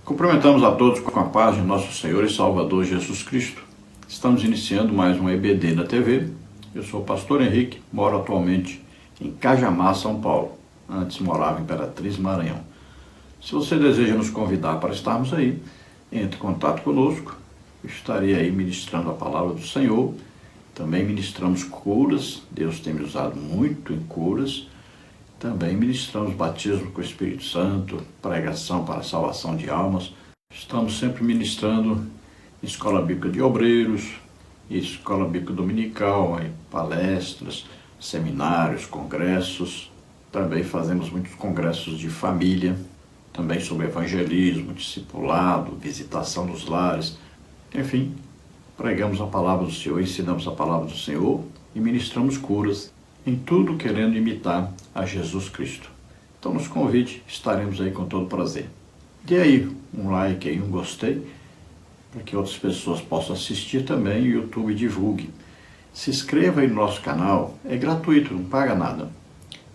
Cumprimentamos a todos com a paz de nosso Senhor e Salvador Jesus Cristo. Estamos iniciando mais um EBD na TV. Eu sou o pastor Henrique, moro atualmente em Cajamar, São Paulo. Antes morava em Imperatriz, Maranhão. Se você deseja nos convidar para estarmos aí, entre em contato conosco. Eu estarei aí ministrando a palavra do Senhor. Também ministramos curas. Deus tem me usado muito em curas. Também ministramos batismo com o Espírito Santo, pregação para a salvação de almas. Estamos sempre ministrando em escola bíblica de obreiros, escola bíblica dominical, em palestras, seminários, congressos. Também fazemos muitos congressos de família, também sobre evangelismo, discipulado, visitação dos lares. Enfim, pregamos a palavra do Senhor, ensinamos a palavra do Senhor e ministramos curas, em tudo querendo imitar a Jesus Cristo. Então nos convide, estaremos aí com todo prazer. Dê aí um like, aí, um gostei, para que outras pessoas possam assistir também e o YouTube divulgue. Se inscreva aí no nosso canal, é gratuito, não paga nada.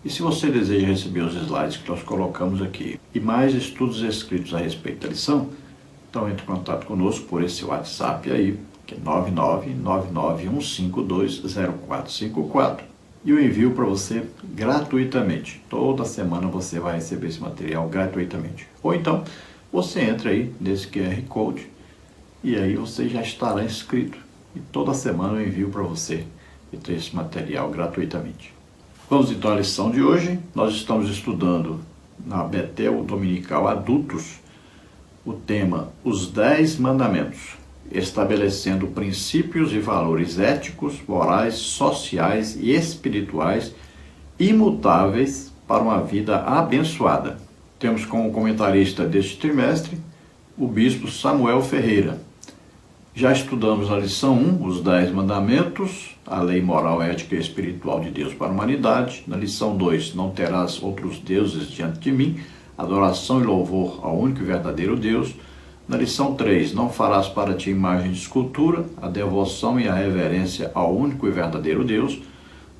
E se você deseja receber os slides que nós colocamos aqui e mais estudos escritos a respeito da lição, então entre em contato conosco por esse WhatsApp aí, que é 99951520454. E eu envio para você gratuitamente. Toda semana você vai receber esse material gratuitamente. Ou então, você entra aí nesse QR Code e aí você já estará inscrito. E toda semana eu envio para você esse material gratuitamente. Vamos então à lição de hoje. Nós estamos estudando na Betel Dominical Adultos o tema Os 10 Mandamentos, estabelecendo princípios e valores éticos, morais, sociais e espirituais imutáveis para uma vida abençoada. Temos como comentarista deste trimestre o bispo Samuel Ferreira. Já estudamos na lição 1, os 10 mandamentos, a lei moral, ética e espiritual de Deus para a humanidade. Na lição 2, não terás outros deuses diante de mim, adoração e louvor ao único e verdadeiro Deus. Na lição 3, não farás para ti imagem de escultura, a devoção e a reverência ao único e verdadeiro Deus.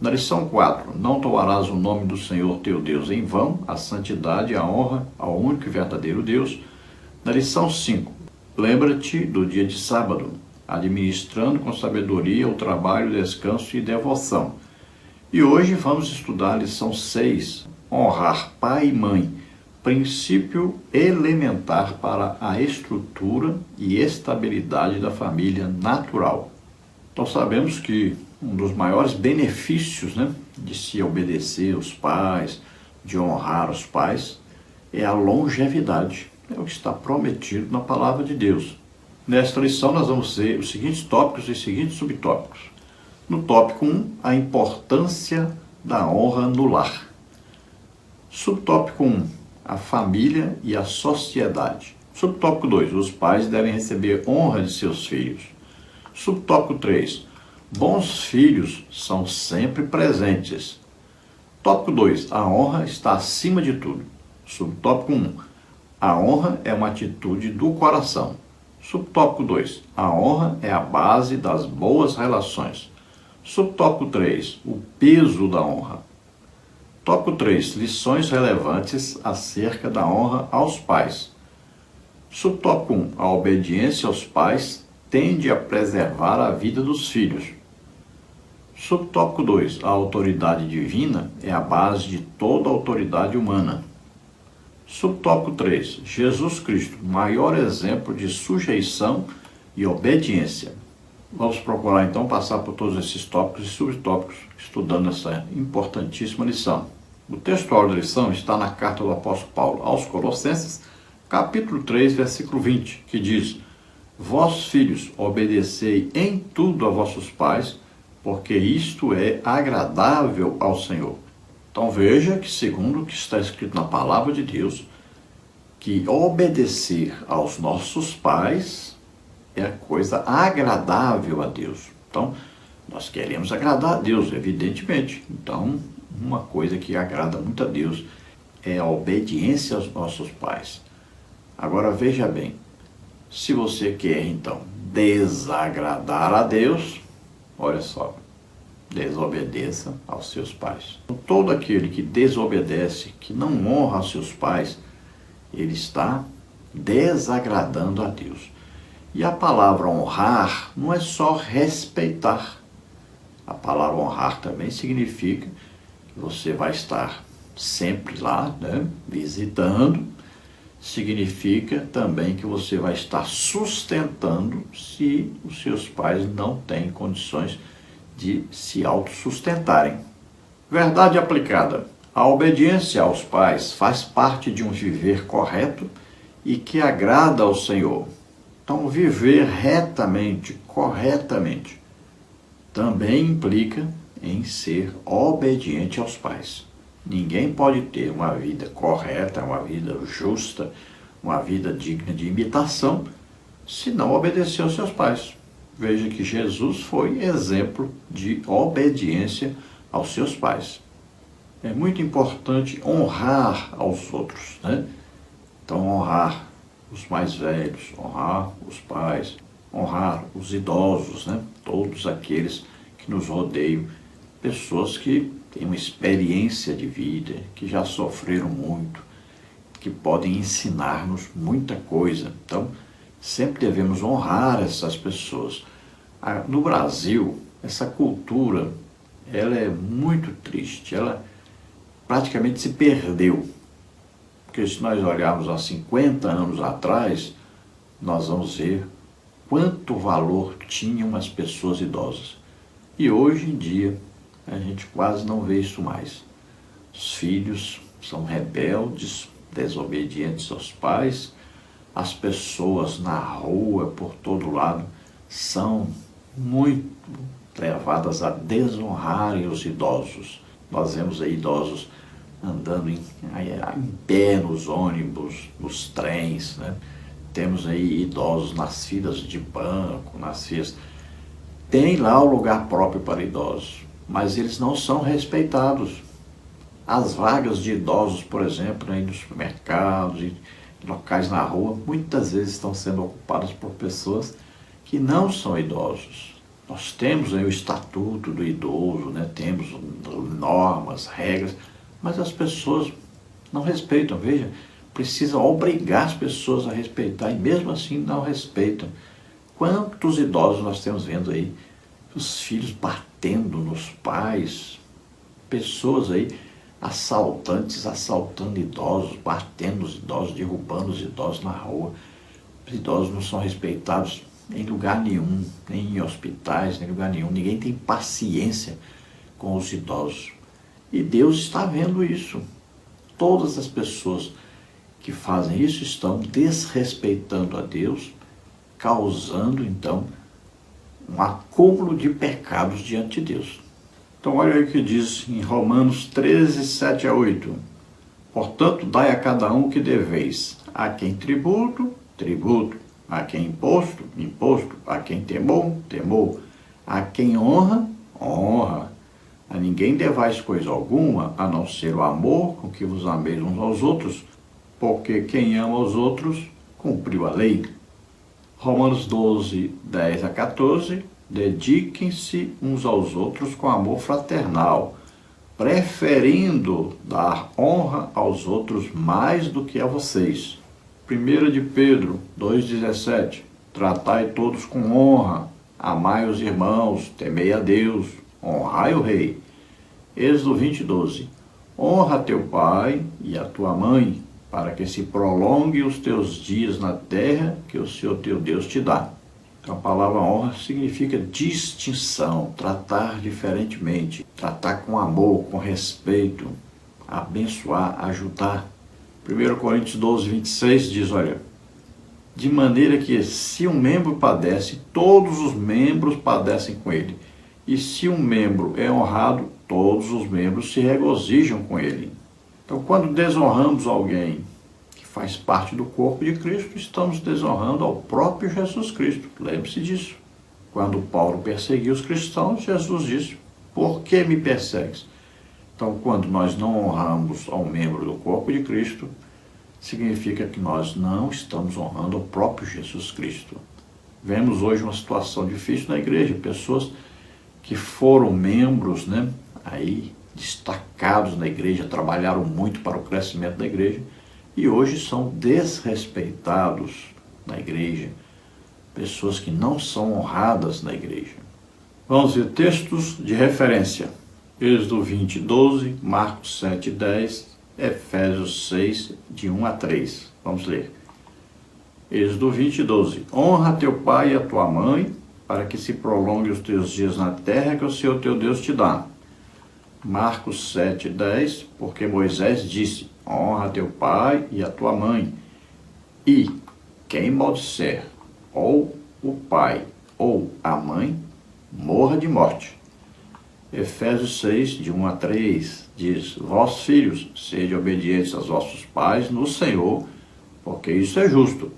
Na lição 4, não tomarás o nome do Senhor teu Deus em vão, a santidade e a honra ao único e verdadeiro Deus. Na lição 5, lembra-te do dia de sábado, administrando com sabedoria o trabalho, descanso e devoção. E hoje vamos estudar a lição 6, honrar pai e mãe, princípio elementar para a estrutura e estabilidade da família natural. Então sabemos que um dos maiores benefícios, de se obedecer aos pais, de honrar os pais, é a longevidade. É o que está prometido na palavra de Deus. Nesta lição nós vamos ver os seguintes tópicos e os seguintes subtópicos. No tópico 1, a importância da honra no lar. Subtópico 1, a família e a sociedade. Subtópico 2, os pais devem receber honra de seus filhos. Subtópico 3, bons filhos são sempre presentes. Tópico 2, a honra está acima de tudo. Subtópico 1, a honra é uma atitude do coração. Subtópico 2, a honra é a base das boas relações. Subtópico 3, o peso da honra. Tópico 3, lições relevantes acerca da honra aos pais. Subtópico 1, a obediência aos pais tende a preservar a vida dos filhos. Subtópico 2, a autoridade divina é a base de toda a autoridade humana. Subtópico 3, Jesus Cristo, maior exemplo de sujeição e obediência. Vamos procurar então passar por todos esses tópicos e subtópicos, estudando essa importantíssima lição. O textual da lição está na carta do apóstolo Paulo aos Colossenses, capítulo 3, versículo 20, que diz: Vós, filhos, obedecei em tudo a vossos pais, porque isto é agradável ao Senhor. Então veja que, segundo o que está escrito na palavra de Deus, que obedecer aos nossos pais é coisa agradável a Deus. Então, nós queremos agradar a Deus, evidentemente. Então, uma coisa que agrada muito a Deus é a obediência aos nossos pais. Agora, veja bem, se você quer, então, desagradar a Deus, olha só, desobedeça aos seus pais. Todo aquele que desobedece, que não honra aos seus pais, ele está desagradando a Deus. E a palavra honrar não é só respeitar. A palavra honrar também significa que você vai estar sempre lá, né, visitando. Significa também que você vai estar sustentando se os seus pais não têm condições de se autossustentarem. Verdade aplicada. A obediência aos pais faz parte de um viver correto e que agrada ao Senhor. Então, viver retamente, corretamente, também implica em ser obediente aos pais. Ninguém pode ter uma vida correta, uma vida justa, uma vida digna de imitação, se não obedecer aos seus pais. Veja que Jesus foi exemplo de obediência aos seus pais. É muito importante honrar aos outros, né? Então, honrar os mais velhos, honrar os pais, honrar os idosos, né? Todos aqueles que nos rodeiam, pessoas que têm uma experiência de vida, que já sofreram muito, que podem ensinar-nos muita coisa. Então, sempre devemos honrar essas pessoas. No Brasil, essa cultura, ela é muito triste, ela praticamente se perdeu. Porque se nós olharmos há 50 anos atrás, nós vamos ver quanto valor tinham as pessoas idosas. E hoje em dia, a gente quase não vê isso mais. Os filhos são rebeldes, desobedientes aos pais, as pessoas na rua, por todo lado, são muito levadas a desonrarem os idosos. Nós vemos aí idosos andando em pé nos ônibus, nos trens, né? Temos aí idosos nas filas de banco, nas filas. Tem lá o lugar próprio para idosos, mas eles não são respeitados. As vagas de idosos, por exemplo, aí nos supermercados, em locais na rua, muitas vezes estão sendo ocupadas por pessoas que não são idosos. Nós temos aí o estatuto do idoso, né? Temos normas, regras, mas as pessoas não respeitam. Veja, precisa obrigar as pessoas a respeitar e mesmo assim não respeitam. Quantos idosos nós temos vendo aí, os filhos batendo nos pais, pessoas aí, assaltantes assaltando idosos, batendo os idosos, derrubando os idosos na rua. Os idosos não são respeitados em lugar nenhum, nem em hospitais, nem em lugar nenhum. Ninguém tem paciência com os idosos. E Deus está vendo isso. Todas as pessoas que fazem isso estão desrespeitando a Deus, causando, então, um acúmulo de pecados diante de Deus. Então, olha aí o que diz em Romanos 13, 7 a 8. Portanto, dai a cada um o que deveis. A quem tributo, tributo. A quem imposto, imposto. A quem temor, temor. A quem honra, honra. A ninguém devais coisa alguma, a não ser o amor com que vos ameis uns aos outros, porque quem ama os outros, cumpriu a lei. Romanos 12, 10 a 14, dediquem-se uns aos outros com amor fraternal, preferindo dar honra aos outros mais do que a vocês. 1 de Pedro 2,17, tratai todos com honra, amai os irmãos, temei a Deus, honrai o rei. Êxodo 20:12, honra teu pai e a tua mãe, para que se prolongue os teus dias na terra que o Senhor teu Deus te dá. Então, a palavra honra significa distinção, tratar diferentemente, tratar com amor, com respeito, abençoar, ajudar. 1 Coríntios 12:26 diz, olha, de maneira que se um membro padece, todos os membros padecem com ele. E se um membro é honrado, todos os membros se regozijam com ele. Então, quando desonramos alguém que faz parte do corpo de Cristo, estamos desonrando ao próprio Jesus Cristo. Lembre-se disso. Quando Paulo perseguiu os cristãos, Jesus disse, por que me persegues? Então, quando nós não honramos ao membro do corpo de Cristo, significa que nós não estamos honrando ao próprio Jesus Cristo. Vemos hoje uma situação difícil na igreja, pessoas que foram membros, aí destacados na igreja, trabalharam muito para o crescimento da igreja, e hoje são desrespeitados na igreja, pessoas que não são honradas na igreja. Vamos ver textos de referência. Êxodo 20, 12, Marcos 7, 10, Efésios 6, de 1 a 3. Vamos ler. Êxodo 20, 12. Honra teu pai e a tua mãe, para que se prolongue os teus dias na terra que o Senhor teu Deus te dá. Marcos 7, 10. Porque Moisés disse, honra teu pai e a tua mãe, e quem maldisser ou o pai ou a mãe, morra de morte. Efésios 6, de 1 a 3, diz, vós filhos, sede obedientes aos vossos pais no Senhor, porque isso é justo.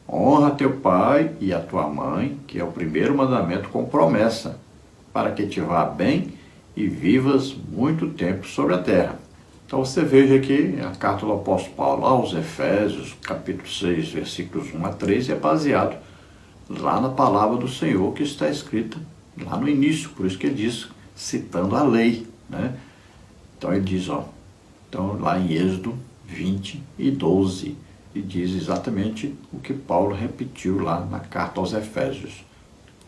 Honra teu pai e a tua mãe, que é o primeiro mandamento com promessa, para que te vá bem e vivas muito tempo sobre a terra. Então você veja que a carta do apóstolo Paulo aos Efésios, capítulo 6, versículos 1 a 3, é baseado lá na palavra do Senhor que está escrita lá no início, por isso que ele diz, citando a lei, né? Então ele diz, então lá em Êxodo 20 e 12, e diz exatamente o que Paulo repetiu lá na carta aos Efésios.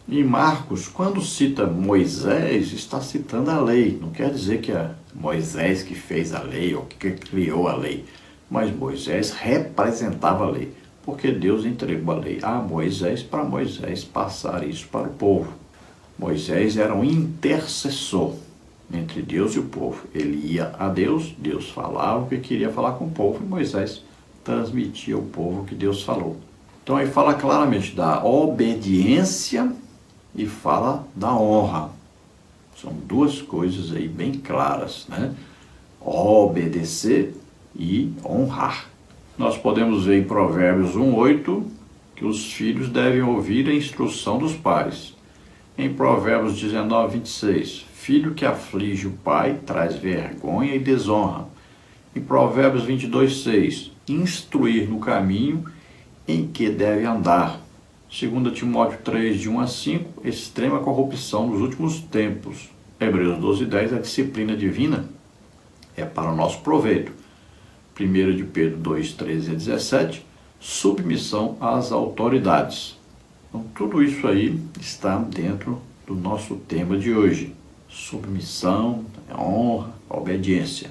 Em Marcos, quando cita Moisés, está citando a lei. Não quer dizer que é Moisés que fez a lei ou que criou a lei, mas Moisés representava a lei, porque Deus entregou a lei a Moisés para Moisés passar isso para o povo. Moisés era um intercessor entre Deus e o povo. Ele ia a Deus, Deus falava o que queria falar com o povo e Moisés transmitia ao povo o que Deus falou. Então aí fala claramente da obediência e fala da honra. São duas coisas aí bem claras, né? Obedecer e honrar. Nós podemos ver em Provérbios 1:8 que os filhos devem ouvir a instrução dos pais. Em Provérbios 19:26, filho que aflige o pai traz vergonha e desonra. Em Provérbios 22:6, instruir no caminho em que deve andar. 2 Timóteo 3, de 1 a 5, extrema corrupção nos últimos tempos. Hebreus 12:10, a disciplina divina é para o nosso proveito. 1 de Pedro 2, 13 a 17, submissão às autoridades. Então, tudo isso aí está dentro do nosso tema de hoje. Submissão, honra, obediência.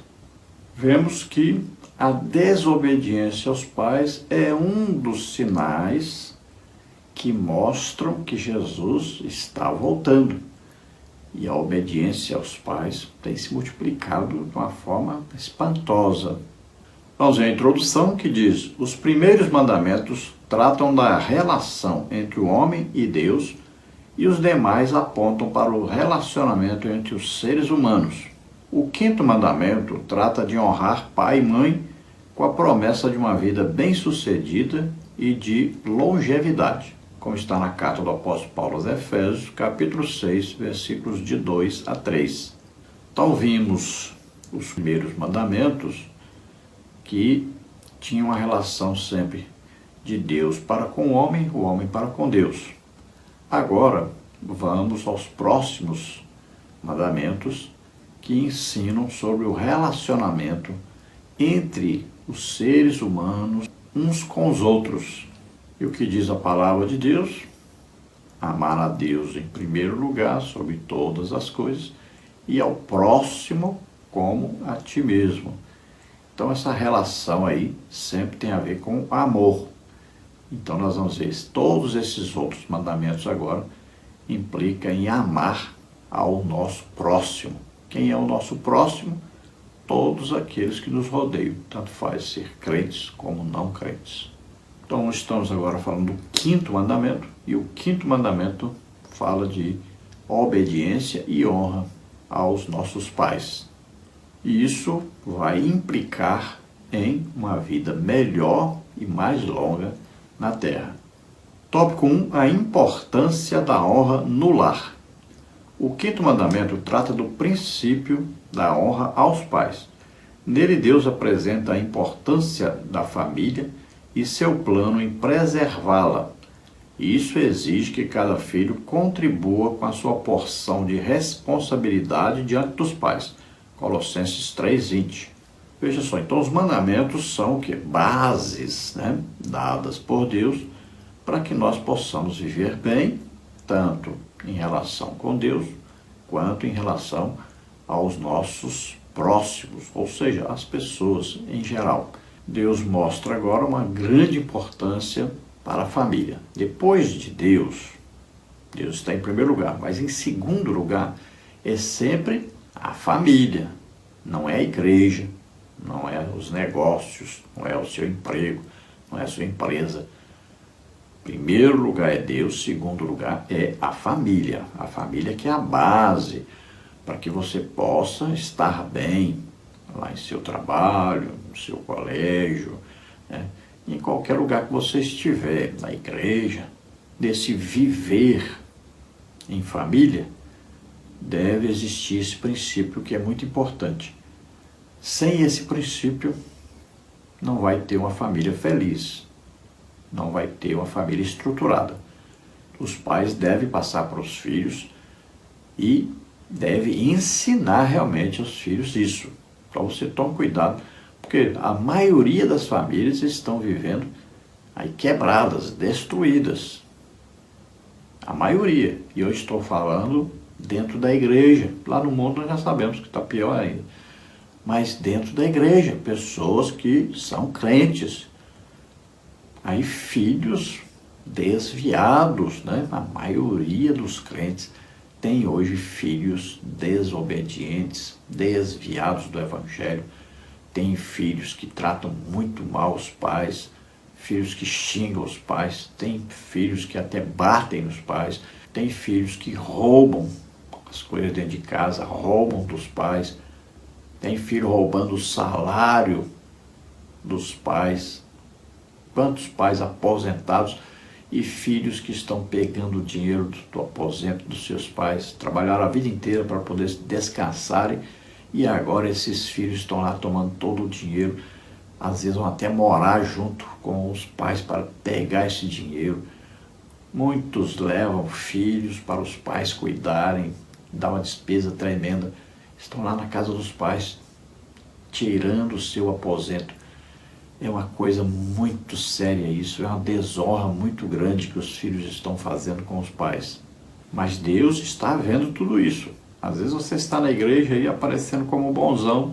Vemos que a desobediência aos pais é um dos sinais que mostram que Jesus está voltando. E a obediência aos pais tem se multiplicado de uma forma espantosa. Vamos ver a introdução que diz: os primeiros mandamentos tratam da relação entre o homem e Deus, e os demais apontam para o relacionamento entre os seres humanos. O quinto mandamento trata de honrar pai e mãe com a promessa de uma vida bem-sucedida e de longevidade, como está na carta do apóstolo Paulo aos Efésios, capítulo 6, versículos de 2 a 3. Então vimos os primeiros mandamentos que tinham uma relação sempre de Deus para com o homem para com Deus. Agora vamos aos próximos mandamentos que ensinam sobre o relacionamento entre os seres humanos uns com os outros. E o que diz a palavra de Deus? Amar a Deus em primeiro lugar sobre todas as coisas e ao próximo como a ti mesmo. Então essa relação aí sempre tem a ver com amor. Então nós vamos ver todos esses outros mandamentos agora implica em amar ao nosso próximo. Quem é o nosso próximo? Todos aqueles que nos rodeiam, tanto faz ser crentes como não crentes. Então estamos agora falando do quinto mandamento, e o quinto mandamento fala de obediência e honra aos nossos pais. E isso vai implicar em uma vida melhor e mais longa na Terra. Tópico 1, a importância da honra no lar. O quinto mandamento trata do princípio da honra aos pais. Nele Deus apresenta a importância da família e seu plano em preservá-la. E isso exige que cada filho contribua com a sua porção de responsabilidade diante dos pais. Colossenses 3:20. Veja só, então os mandamentos são o quê? Bases, né, dadas por Deus para que nós possamos viver bem, tanto em relação com Deus, quanto em relação aos nossos próximos, ou seja, as pessoas em geral. Deus mostra agora uma grande importância para a família. Depois de Deus, Deus está em primeiro lugar, mas em segundo lugar é sempre a família, não é a igreja, não é os negócios, não é o seu emprego, não é a sua empresa. Primeiro lugar é Deus, segundo lugar é a família que é a base para que você possa estar bem lá em seu trabalho, no seu colégio, né? Em qualquer lugar que você estiver, na igreja. Desse viver em família, deve existir esse princípio que é muito importante. Sem esse princípio, não vai ter uma família feliz, não vai ter uma família estruturada. Os pais devem passar para os filhos e devem ensinar realmente aos filhos isso. Então você tome cuidado, porque a maioria das famílias estão vivendo aí quebradas, destruídas. A maioria. E eu estou falando dentro da igreja. Lá no mundo nós já sabemos que está pior ainda. Mas dentro da igreja, pessoas que são crentes. Aí filhos desviados, né? A maioria dos crentes tem hoje filhos desobedientes, desviados do evangelho. Tem filhos que tratam muito mal os pais, filhos que xingam os pais, tem filhos que até batem nos pais, tem filhos que roubam as coisas dentro de casa, roubam dos pais, tem filho roubando o salário dos pais. Quantos pais aposentados e filhos que estão pegando o dinheiro do aposento dos seus pais, trabalharam a vida inteira para poder descansarem e agora esses filhos estão lá tomando todo o dinheiro, às vezes vão até morar junto com os pais para pegar esse dinheiro. Muitos levam filhos para os pais cuidarem, dá uma despesa tremenda. Estão lá na casa dos pais, tirando o seu aposento. É uma coisa muito séria isso, é uma desonra muito grande que os filhos estão fazendo com os pais. Mas Deus está vendo tudo isso. Às vezes você está na igreja aí aparecendo como bonzão,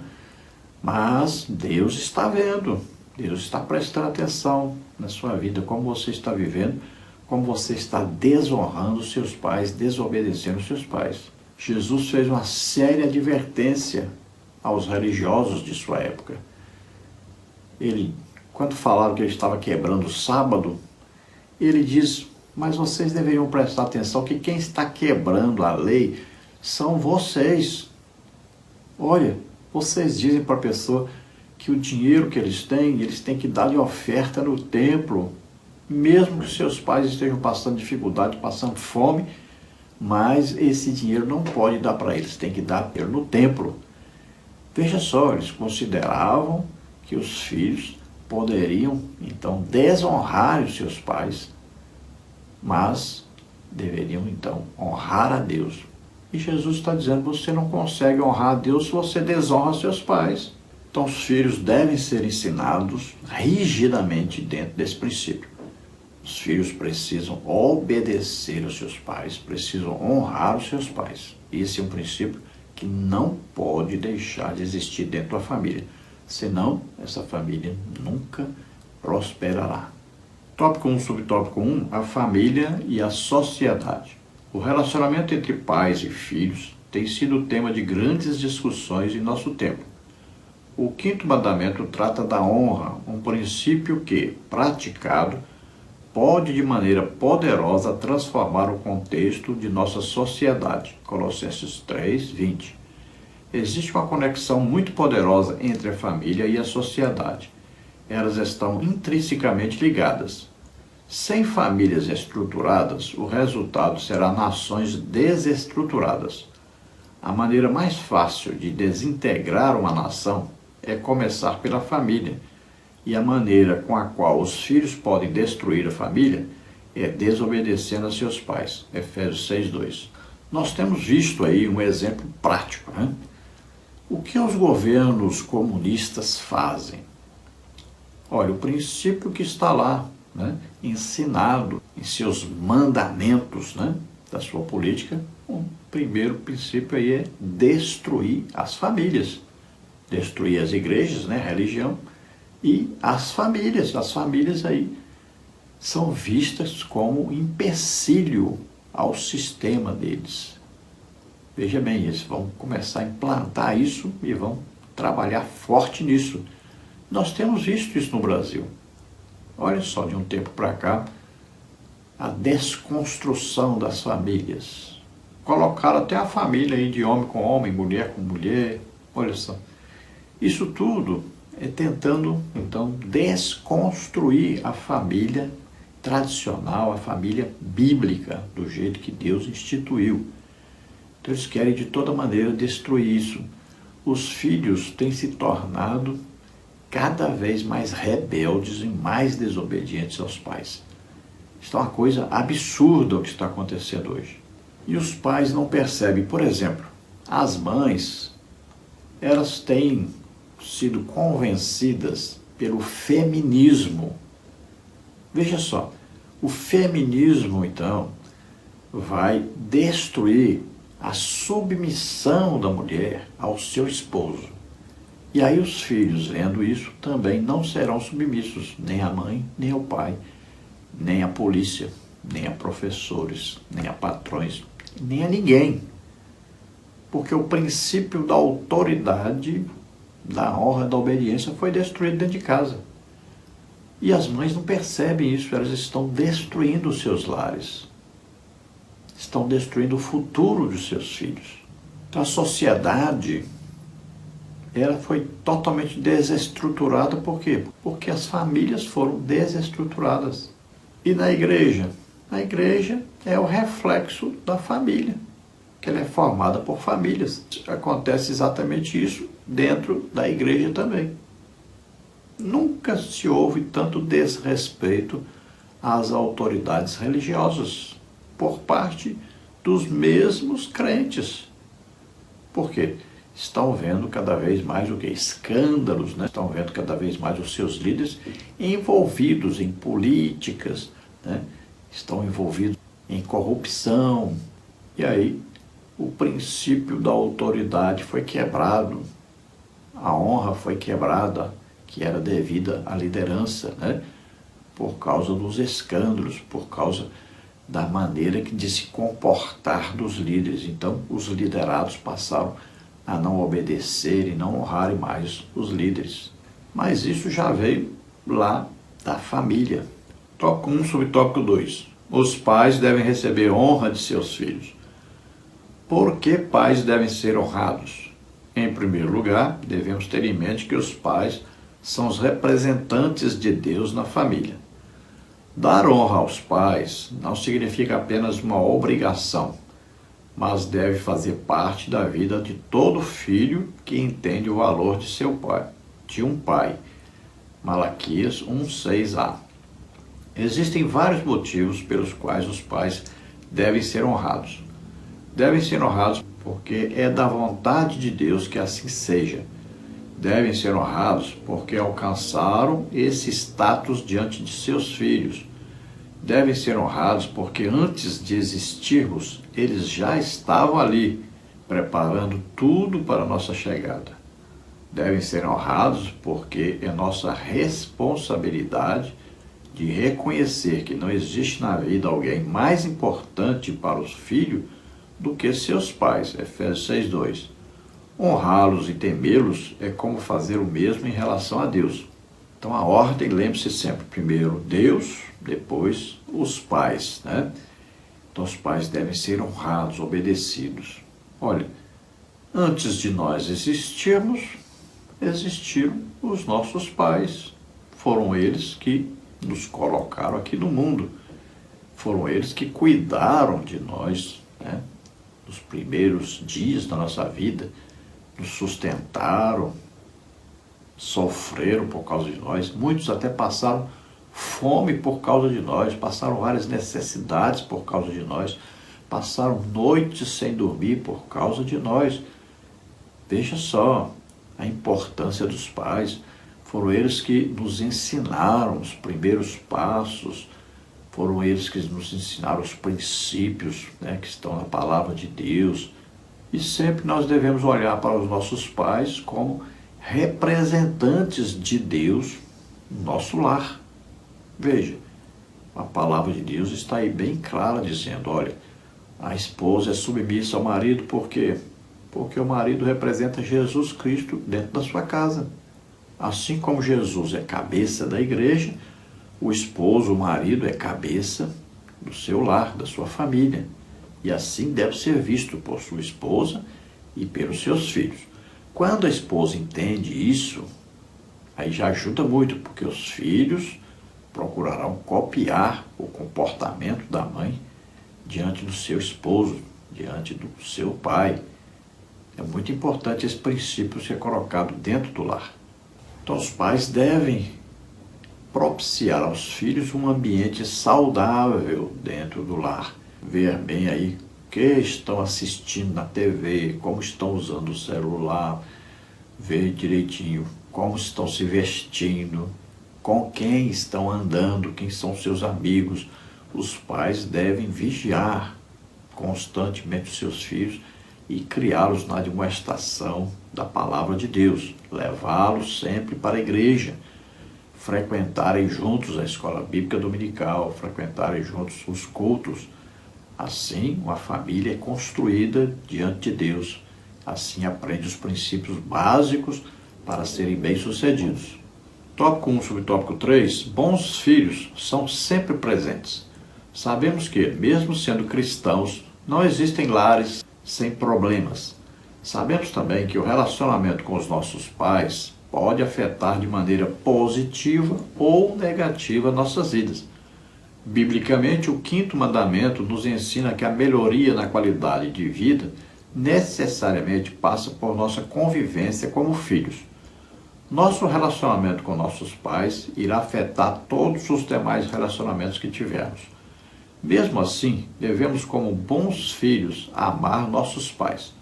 mas Deus está vendo, Deus está prestando atenção na sua vida, como você está vivendo, como você está desonrando os seus pais, desobedecendo os seus pais. Jesus fez uma séria advertência aos religiosos de sua época. Ele, quando falaram que ele estava quebrando o sábado, ele diz, mas vocês deveriam prestar atenção que quem está quebrando a lei são vocês. Olha, vocês dizem para a pessoa que o dinheiro que eles têm que dar de oferta no templo, mesmo que seus pais estejam passando dificuldade, passando fome, mas esse dinheiro não pode dar para eles, tem que dar no templo. Veja só, eles consideravam que os filhos poderiam, então, desonrar os seus pais, mas deveriam, então, honrar a Deus. E Jesus está dizendo, você não consegue honrar a Deus se você desonra seus pais. Então, os filhos devem ser ensinados rigidamente dentro desse princípio. Os filhos precisam obedecer aos seus pais, precisam honrar os seus pais. Esse é um princípio que não pode deixar de existir dentro da família. Senão, essa família nunca prosperará. Tópico 1, subtópico 1, a família e a sociedade. O relacionamento entre pais e filhos tem sido tema de grandes discussões em nosso tempo. O quinto mandamento trata da honra, um princípio que, praticado, pode de maneira poderosa transformar o contexto de nossa sociedade. Colossenses 3, 20. Existe uma conexão muito poderosa entre a família e a sociedade. Elas estão intrinsecamente ligadas. Sem famílias estruturadas, o resultado será nações desestruturadas. A maneira mais fácil de desintegrar uma nação é começar pela família, e a maneira com a qual os filhos podem destruir a família é desobedecendo a seus pais. Efésios 6:2. Nós temos visto aí um exemplo prático, né? O que os governos comunistas fazem? Olha, o princípio que está lá, né, ensinado em seus mandamentos, né, da sua política, o primeiro princípio aí é destruir as famílias. Destruir as igrejas, né, a religião, e as famílias. As famílias aí são vistas como empecilho ao sistema deles. Veja bem, eles vão começar a implantar isso e vão trabalhar forte nisso. Nós temos visto isso no Brasil. Olha só, de um tempo para cá, a desconstrução das famílias. Colocaram até a família aí de homem com homem, mulher com mulher. Olha só. Isso tudo é tentando, então, desconstruir a família tradicional, a família bíblica, do jeito que Deus instituiu. Então eles querem de toda maneira destruir isso. Os filhos têm se tornado cada vez mais rebeldes e mais desobedientes aos pais. Isso é uma coisa absurda o que está acontecendo hoje. E os pais não percebem. Por exemplo, as mães, elas têm sido convencidas pelo feminismo. Veja só, o feminismo, então, vai destruir a submissão da mulher ao seu esposo. E aí os filhos, vendo isso, também não serão submissos, nem à mãe, nem ao pai, nem à polícia, nem a professores, nem a patrões, nem a ninguém. Porque o princípio da autoridade, da honra, da obediência foi destruído dentro de casa. E as mães não percebem isso, elas estão destruindo os seus lares. Estão destruindo o futuro dos seus filhos. Então a sociedade, ela foi totalmente desestruturada. Por quê? Porque as famílias foram desestruturadas. E na igreja? A igreja é o reflexo da família, que ela é formada por famílias. Acontece exatamente isso dentro da igreja também. Nunca se houve tanto desrespeito às autoridades religiosas por parte dos mesmos crentes. Por quê? Estão vendo cada vez mais o que? Escândalos, né? Estão vendo cada vez mais os seus líderes envolvidos em políticas, né? Estão envolvidos em corrupção. E aí o princípio da autoridade foi quebrado, a honra foi quebrada, que era devida à liderança, né? Por causa dos escândalos, por causa da maneira de se comportar dos líderes. Então, os liderados passaram a não obedecer e não honrarem mais os líderes. Mas isso já veio lá da família. Tópico 1, subtópico 2. Os pais devem receber honra de seus filhos. Por que pais devem ser honrados? Em primeiro lugar, devemos ter em mente que os pais são os representantes de Deus na família. Dar honra aos pais não significa apenas uma obrigação, mas deve fazer parte da vida de todo filho que entende o valor de seu pai, de um pai. Malaquias 1:6a. Existem vários motivos pelos quais os pais devem ser honrados. Devem ser honrados porque é da vontade de Deus que assim seja. Devem ser honrados porque alcançaram esse status diante de seus filhos. Devem ser honrados porque antes de existirmos, eles já estavam ali, preparando tudo para a nossa chegada. Devem ser honrados porque é nossa responsabilidade de reconhecer que não existe na vida alguém mais importante para os filhos do que seus pais. Efésios 6:2. Honrá-los e temê-los é como fazer o mesmo em relação a Deus. Então a ordem, lembre-se sempre, primeiro Deus, depois os pais, né? Então os pais devem ser honrados, obedecidos. Olha, antes de nós existirmos, existiram os nossos pais. Foram eles que nos colocaram aqui no mundo. Foram eles que cuidaram de nós, né? Nos primeiros dias da nossa vida, nos sustentaram, sofreram por causa de nós. Muitos até passaram fome por causa de nós, passaram várias necessidades por causa de nós, passaram noites sem dormir por causa de nós. Veja só a importância dos pais. Foram eles que nos ensinaram os primeiros passos, foram eles que nos ensinaram os princípios, né, que estão na palavra de Deus. E sempre nós devemos olhar para os nossos pais como representantes de Deus no nosso lar. Veja, a palavra de Deus está aí bem clara, dizendo, olha, a esposa é submissa ao marido, por quê? Porque o marido representa Jesus Cristo dentro da sua casa. Assim como Jesus é cabeça da igreja, o esposo, o marido, é cabeça do seu lar, da sua família. E assim deve ser visto por sua esposa e pelos seus filhos. Quando a esposa entende isso, aí já ajuda muito, porque os filhos procurarão copiar o comportamento da mãe diante do seu esposo, diante do seu pai. É muito importante esse princípio ser colocado dentro do lar. Então, os pais devem propiciar aos filhos um ambiente saudável dentro do lar. Ver bem aí o que estão assistindo na TV, como estão usando o celular, ver direitinho como estão se vestindo, com quem estão andando, quem são seus amigos. Os pais devem vigiar constantemente os seus filhos e criá-los na admoestação da palavra de Deus, levá-los sempre para a igreja, frequentarem juntos a escola bíblica dominical, frequentarem juntos os cultos. Assim, uma família é construída diante de Deus. Assim, aprende os princípios básicos para serem bem-sucedidos. Tópico 1, subtópico 3. Bons filhos são sempre presentes. Sabemos que, mesmo sendo cristãos, não existem lares sem problemas. Sabemos também que o relacionamento com os nossos pais pode afetar de maneira positiva ou negativa nossas vidas. Biblicamente, o 5º mandamento nos ensina que a melhoria na qualidade de vida necessariamente passa por nossa convivência como filhos. Nosso relacionamento com nossos pais irá afetar todos os demais relacionamentos que tivermos. Mesmo assim, devemos, como bons filhos, amar nossos pais.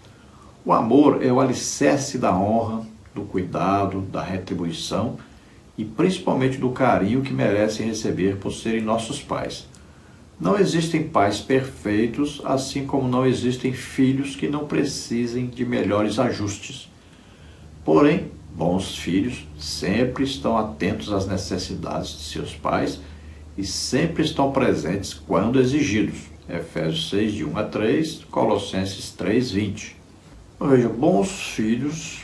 O amor é o alicerce da honra, do cuidado, da retribuição e principalmente do carinho que merecem receber por serem nossos pais. Não existem pais perfeitos, assim como não existem filhos que não precisem de melhores ajustes. Porém, bons filhos sempre estão atentos às necessidades de seus pais e sempre estão presentes quando exigidos. Efésios 6, de 1 a 3, Colossenses 3, 20. Veja, bons filhos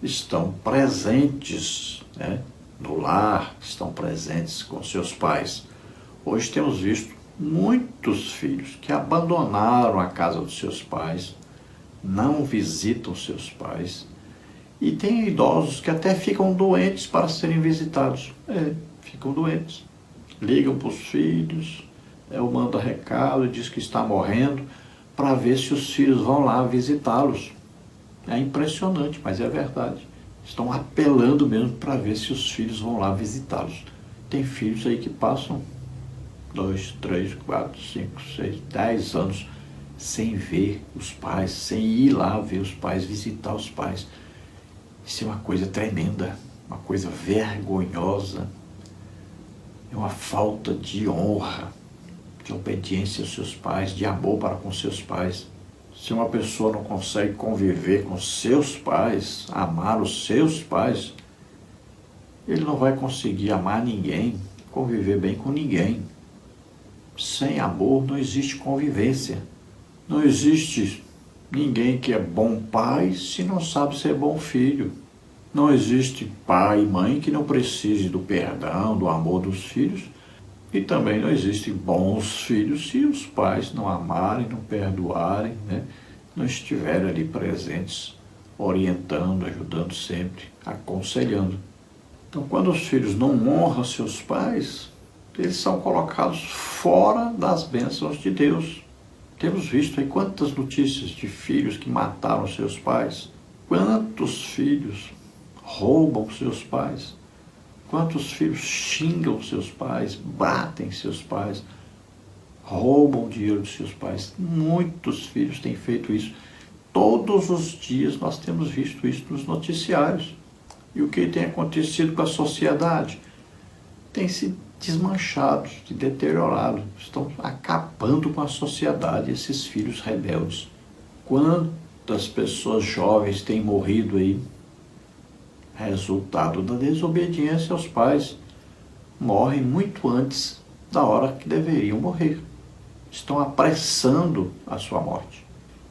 estão presentes, né, no lar, estão presentes com seus pais. Hoje temos visto muitos filhos que abandonaram a casa dos seus pais, não visitam seus pais, e tem idosos que até ficam doentes para serem visitados. Ficam doentes. Ligam para os filhos, manda recado e diz que está morrendo, para ver se os filhos vão lá visitá-los. É impressionante, mas é verdade. Estão apelando mesmo para ver se os filhos vão lá visitá-los. Tem filhos aí que passam 2, 3, 4, 5, 6, 10 anos sem ver os pais, sem ir lá ver os pais, visitar os pais. Isso é uma coisa tremenda, uma coisa vergonhosa. É uma falta de honra, de obediência aos seus pais, de amor para com seus pais. Se uma pessoa não consegue conviver com seus pais, amar os seus pais, ele não vai conseguir amar ninguém, conviver bem com ninguém. Sem amor não existe convivência. Não existe ninguém que é bom pai se não sabe ser bom filho. Não existe pai e mãe que não precise do perdão, do amor dos filhos. E também não existem bons filhos se os pais não amarem, não perdoarem, né? Não estiverem ali presentes, orientando, ajudando sempre, aconselhando. Então, quando os filhos não honram seus pais, eles são colocados fora das bênçãos de Deus. Temos visto aí quantas notícias de filhos que mataram seus pais, quantos filhos roubam seus pais, quantos filhos xingam seus pais, batem seus pais, roubam o dinheiro de seus pais. Muitos filhos têm feito isso. Todos os dias nós temos visto isso nos noticiários. E o que tem acontecido com a sociedade? Tem se desmanchado, se deteriorado. Estão acabando com a sociedade, esses filhos rebeldes. Quantas pessoas jovens têm morrido aí? Resultado da desobediência aos pais. Morrem muito antes da hora que deveriam morrer. Estão apressando a sua morte.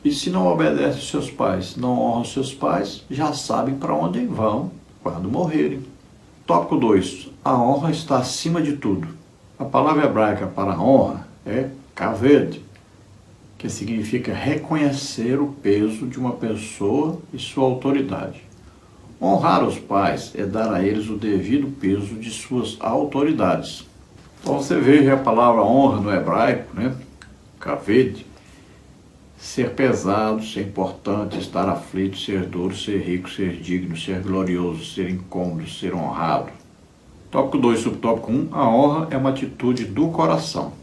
E se não obedecem aos seus pais, não honram seus pais, já sabem para onde vão quando morrerem. Tópico 2. A honra está acima de tudo. A palavra hebraica para honra é kaved, que significa reconhecer o peso de uma pessoa e sua autoridade. Honrar os pais é dar a eles o devido peso de suas autoridades. Então você veja a palavra honra no hebraico, né? Kaved. Ser pesado, ser importante, estar aflito, ser duro, ser rico, ser digno, ser glorioso, ser incômodo, ser honrado. Tópico 2, subtópico 1. A honra é uma atitude do coração.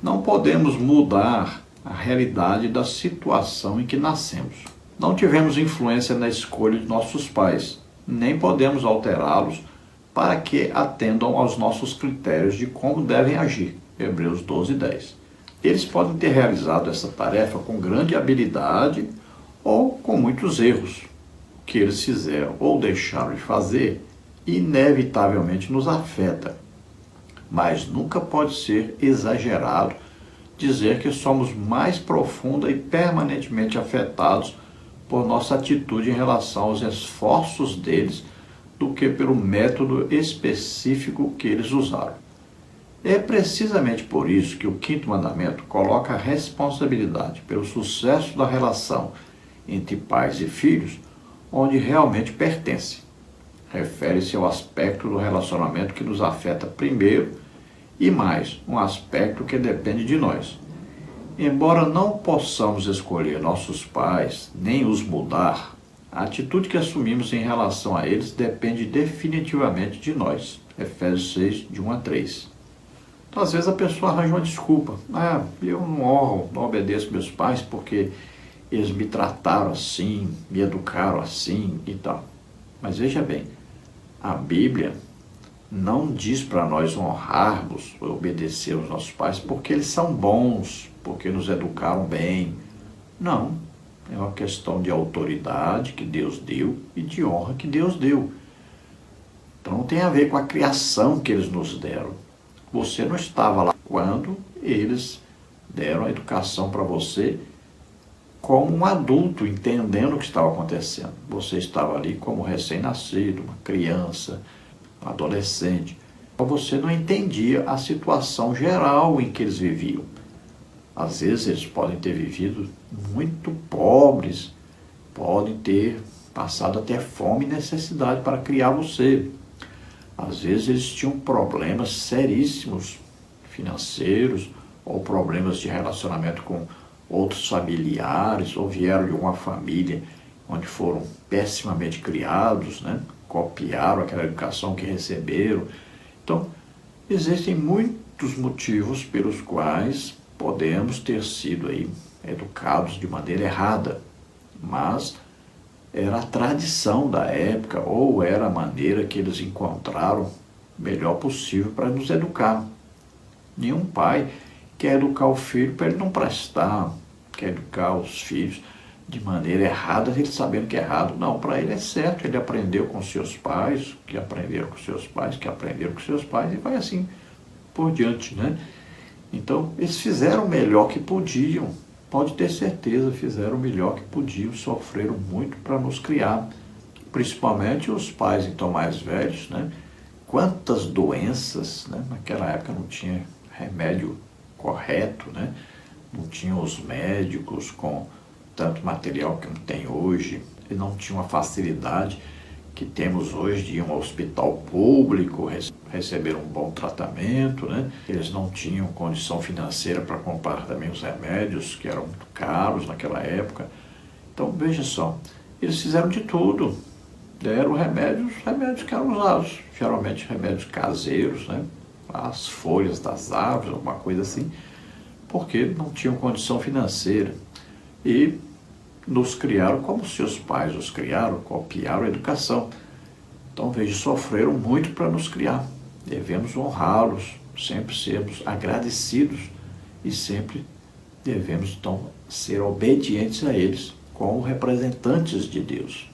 Não podemos mudar a realidade da situação em que nascemos. Não tivemos influência na escolha de nossos pais, nem podemos alterá-los para que atendam aos nossos critérios de como devem agir. Hebreus 12, 10. Eles podem ter realizado essa tarefa com grande habilidade ou com muitos erros. O que eles fizeram ou deixaram de fazer, inevitavelmente nos afeta. Mas nunca pode ser exagerado dizer que somos mais profunda e permanentemente afetados por nossa atitude em relação aos esforços deles do que pelo método específico que eles usaram. É precisamente por isso que o quinto mandamento coloca a responsabilidade pelo sucesso da relação entre pais e filhos onde realmente pertence. Refere-se ao aspecto do relacionamento que nos afeta primeiro e mais, um aspecto que depende de nós. Embora não possamos escolher nossos pais, nem os mudar, a atitude que assumimos em relação a eles depende definitivamente de nós. Efésios 6, de 1 a 3. Então, às vezes a pessoa arranja uma desculpa. Eu não honro, não obedeço meus pais porque eles me trataram assim, me educaram assim e tal. Mas veja bem, a Bíblia não diz para nós honrarmos ou obedecer aos nossos pais porque eles são bons, porque nos educaram bem. Não, é uma questão de autoridade que Deus deu e de honra que Deus deu. Então não tem a ver com a criação que eles nos deram. Você não estava lá quando eles deram a educação para você como um adulto, entendendo o que estava acontecendo. Você estava ali como recém-nascido, uma criança, um adolescente. Você não entendia a situação geral em que eles viviam. Às vezes eles podem ter vivido muito pobres, podem ter passado até fome e necessidade para criar você. Às vezes eles tinham problemas seríssimos financeiros ou problemas de relacionamento com outros familiares ou vieram de uma família onde foram pessimamente criados, né? Copiaram aquela educação que receberam. Então, existem muitos motivos pelos quais podemos ter sido aí educados de maneira errada, mas era a tradição da época ou era a maneira que eles encontraram melhor possível para nos educar. Nenhum pai quer educar o filho para ele não prestar, quer educar os filhos de maneira errada, ele sabendo que é errado. Não, para ele é certo, ele aprendeu com seus pais, que aprenderam com seus pais, que aprenderam com seus pais, e vai assim por diante, né? Então, eles fizeram o melhor que podiam, pode ter certeza, fizeram o melhor que podiam, sofreram muito para nos criar, principalmente os pais então mais velhos, né? Quantas doenças, né? Naquela época não tinha remédio correto, né? Não tinham os médicos com tanto material que não tem hoje, e não tinha uma facilidade que temos hoje de ir a um hospital público, receber um bom tratamento, né? Eles não tinham condição financeira para comprar também os remédios, que eram muito caros naquela época. Então, veja só, eles fizeram de tudo, deram remédios que eram usados, geralmente remédios caseiros, né? As folhas das árvores, alguma coisa assim, porque não tinham condição financeira. E nos criaram como seus pais os criaram, copiaram a educação. Então, veja, sofreram muito para nos criar. Devemos honrá-los, sempre sermos agradecidos e sempre devemos, então, ser obedientes a eles como representantes de Deus.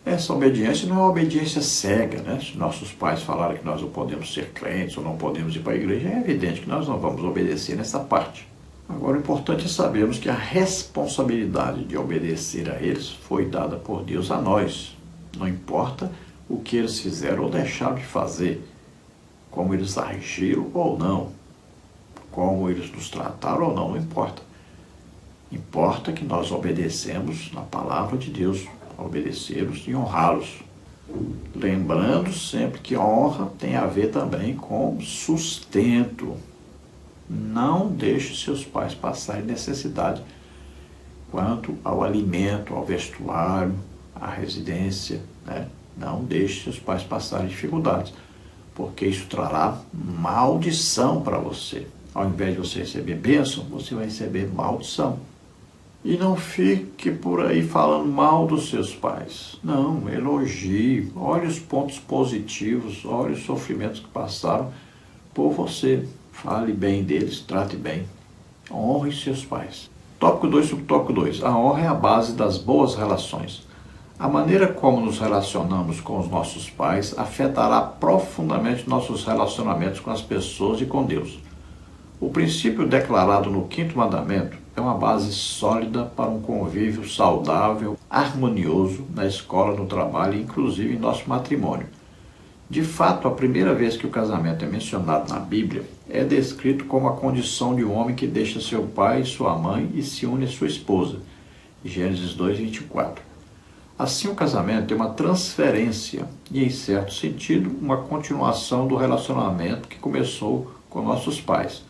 Essa obediência não é uma obediência cega, né? Se nossos pais falaram que nós não podemos ser crentes ou não podemos ir para a igreja, é evidente que nós não vamos obedecer nessa parte. Agora, o importante é sabermos que a responsabilidade de obedecer a eles foi dada por Deus a nós. Não importa o que eles fizeram ou deixaram de fazer, como eles agiram ou não, como eles nos trataram ou não, não importa. Importa que nós obedecemos na palavra de Deus, obedecê-los e honrá-los. Lembrando sempre que honra tem a ver também com sustento. Não deixe seus pais passarem necessidade quanto ao alimento, ao vestuário, à residência, né? Não deixe seus pais passarem dificuldades, porque isso trará maldição para você. Ao invés de você receber bênção, você vai receber maldição. E não fique por aí falando mal dos seus pais. Não, elogie, olhe os pontos positivos, olhe os sofrimentos que passaram por você. Fale bem deles, trate bem. Honre seus pais. Tópico 2, subtópico 2. A honra é a base das boas relações. A maneira como nos relacionamos com os nossos pais afetará profundamente nossos relacionamentos com as pessoas e com Deus. O princípio declarado no 5º mandamento é uma base sólida para um convívio saudável, harmonioso na escola, no trabalho e inclusive em nosso matrimônio. De fato, a primeira vez que o casamento é mencionado na Bíblia é descrito como a condição de um homem que deixa seu pai e sua mãe e se une à sua esposa. Gênesis 2:24. Assim, o casamento é uma transferência e, em certo sentido, uma continuação do relacionamento que começou com nossos pais.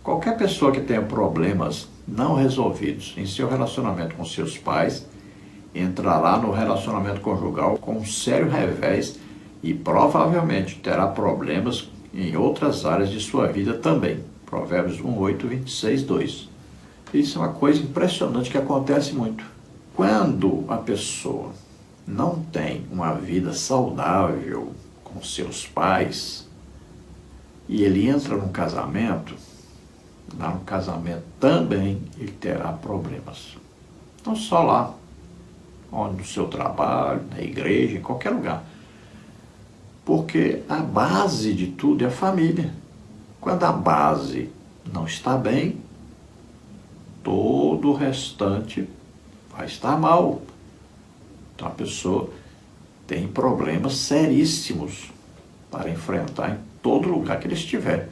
Qualquer pessoa que tenha problemas não resolvidos em seu relacionamento com seus pais entrará no relacionamento conjugal com um sério revés e provavelmente terá problemas em outras áreas de sua vida também. Provérbios 1:8, 26:2. Isso é uma coisa impressionante que acontece muito. Quando a pessoa não tem uma vida saudável com seus pais e ele entra num casamento, lá no casamento também ele terá problemas. Não só lá, onde no seu trabalho, na igreja, em qualquer lugar. Porque a base de tudo é a família. Quando a base não está bem, todo o restante vai estar mal. Então a pessoa tem problemas seríssimos para enfrentar em todo lugar que ele estiver.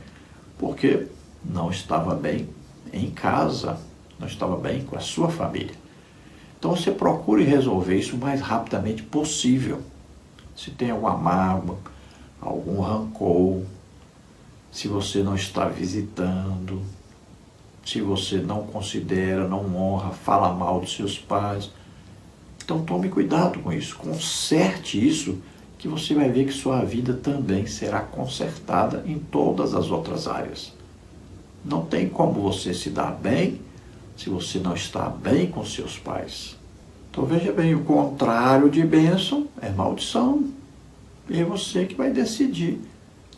Porque não estava bem em casa, não estava bem com a sua família. Então você procure resolver isso o mais rapidamente possível. Se tem alguma mágoa, algum rancor, se você não está visitando, se você não considera, não honra, fala mal dos seus pais. Então tome cuidado com isso, conserte isso, que você vai ver que sua vida também será consertada em todas as outras áreas. Não tem como você se dar bem se você não está bem com seus pais. Então veja bem, o contrário de bênção é maldição. E é você que vai decidir.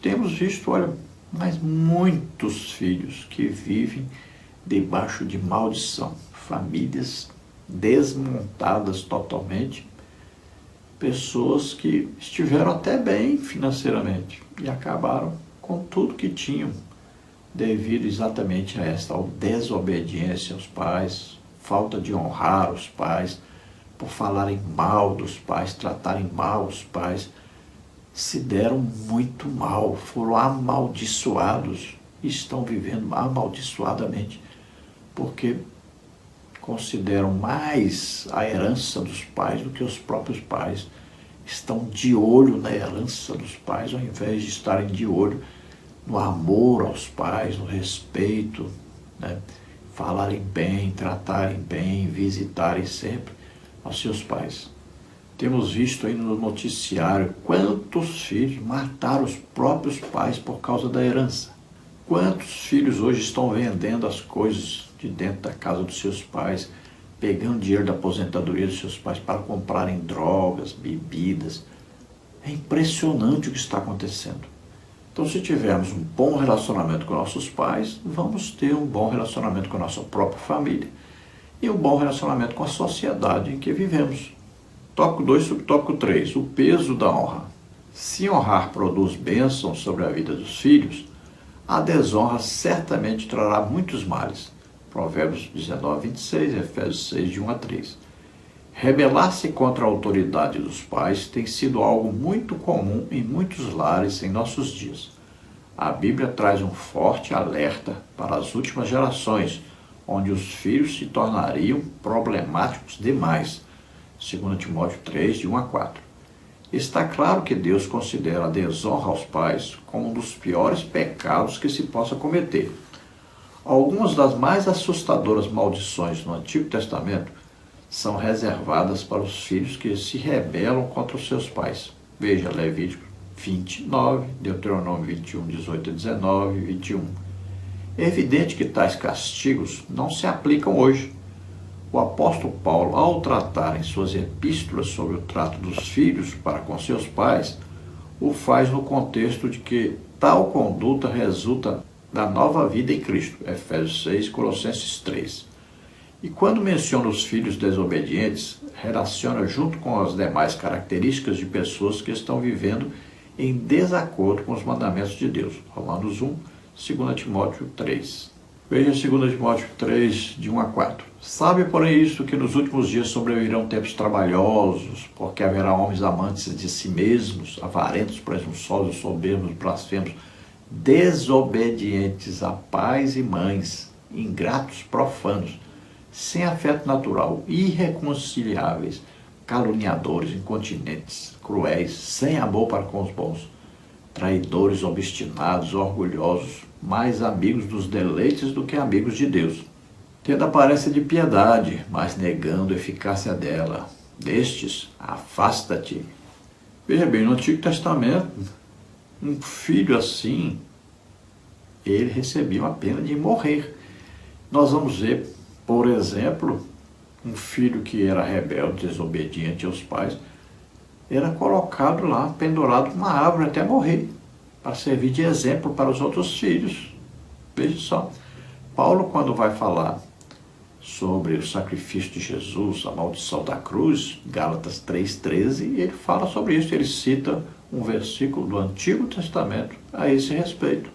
Temos visto, olha, mas muitos filhos que vivem debaixo de maldição. Famílias desmontadas totalmente. Pessoas que estiveram até bem financeiramente e acabaram com tudo que tinham, devido exatamente a esta desobediência aos pais, falta de honrar os pais, por falarem mal dos pais, tratarem mal os pais, se deram muito mal, foram amaldiçoados e estão vivendo amaldiçoadamente, porque consideram mais a herança dos pais do que os próprios pais. Estão de olho na herança dos pais, ao invés de estarem de olho no amor aos pais, no respeito, né? Falarem bem, tratarem bem, visitarem sempre aos seus pais. Temos visto aí no noticiário quantos filhos mataram os próprios pais por causa da herança. Quantos filhos hoje estão vendendo as coisas de dentro da casa dos seus pais pegando dinheiro da aposentadoria dos seus pais para comprarem drogas, bebidas. É impressionante o que está acontecendo. Então, se tivermos um bom relacionamento com nossos pais, vamos ter um bom relacionamento com a nossa própria família e um bom relacionamento com a sociedade em que vivemos. Tópico 2, subtópico 3, o peso da honra. Se honrar produz bênção sobre a vida dos filhos, a desonra certamente trará muitos males. Provérbios 19, 26, Efésios 6, de 1 a 3. Rebelar-se contra a autoridade dos pais tem sido algo muito comum em muitos lares em nossos dias. A Bíblia traz um forte alerta para as últimas gerações, onde os filhos se tornariam problemáticos demais. 2 Timóteo 3, de 1 a 4. Está claro que Deus considera a desonra aos pais como um dos piores pecados que se possa cometer. Algumas das mais assustadoras maldições no Antigo Testamento são reservadas para os filhos que se rebelam contra os seus pais. Veja Levítico 29, Deuteronômio 21, 18 a 19 e 21. É evidente que tais castigos não se aplicam hoje. O apóstolo Paulo, ao tratar em suas epístolas sobre o trato dos filhos para com seus pais, o faz no contexto de que tal conduta resulta da nova vida em Cristo. Efésios 6, Colossenses 3. E quando menciona os filhos desobedientes, relaciona junto com as demais características de pessoas que estão vivendo em desacordo com os mandamentos de Deus. Romanos 1, 2 Timóteo 3. Veja 2 Timóteo 3, de 1 a 4. Sabe, porém, isto, que nos últimos dias sobrevirão tempos trabalhosos, porque haverá homens amantes de si mesmos, avarentos, presunçosos, soberbos, blasfemos, desobedientes a pais e mães, ingratos, profanos, sem afeto natural, irreconciliáveis, caluniadores, incontinentes, cruéis, sem amor para com os bons, traidores, obstinados, orgulhosos, mais amigos dos deleites do que amigos de Deus, tendo aparência de piedade, mas negando a eficácia dela. Destes, afasta-te. Veja bem, no Antigo Testamento, um filho assim, ele recebia a pena de morrer. Nós vamos ver, por exemplo, um filho que era rebelde, desobediente aos pais, era colocado lá, pendurado numa árvore até morrer, para servir de exemplo para os outros filhos. Veja só, Paulo, quando vai falar sobre o sacrifício de Jesus, a maldição da cruz, Gálatas 3,13, ele fala sobre isso, ele cita um versículo do Antigo Testamento a esse respeito.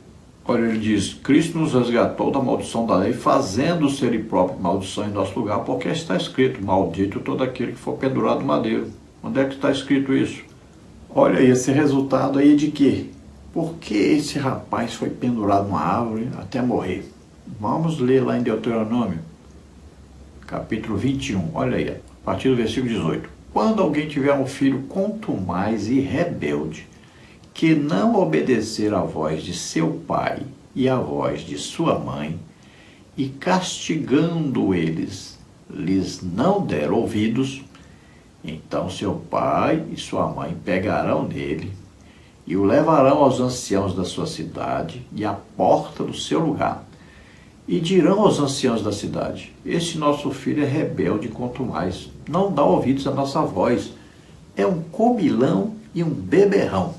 Olha, ele diz: Cristo nos resgatou da maldição da lei, fazendo-se ele próprio maldição em nosso lugar, porque está escrito: maldito todo aquele que for pendurado no madeiro. Onde é que está escrito isso? Olha aí, esse resultado aí de quê? Por que esse rapaz foi pendurado numa árvore até morrer? Vamos ler lá em Deuteronômio, capítulo 21, olha aí, a partir do versículo 18. Quando alguém tiver um filho contumaz e rebelde, que não obedecer à voz de seu pai e à voz de sua mãe, e castigando eles, lhes não der ouvidos, então seu pai e sua mãe pegarão nele e o levarão aos anciãos da sua cidade e à porta do seu lugar. E dirão aos anciãos da cidade: este nosso filho é rebelde quanto mais, não dá ouvidos à nossa voz, é um comilão e um beberrão.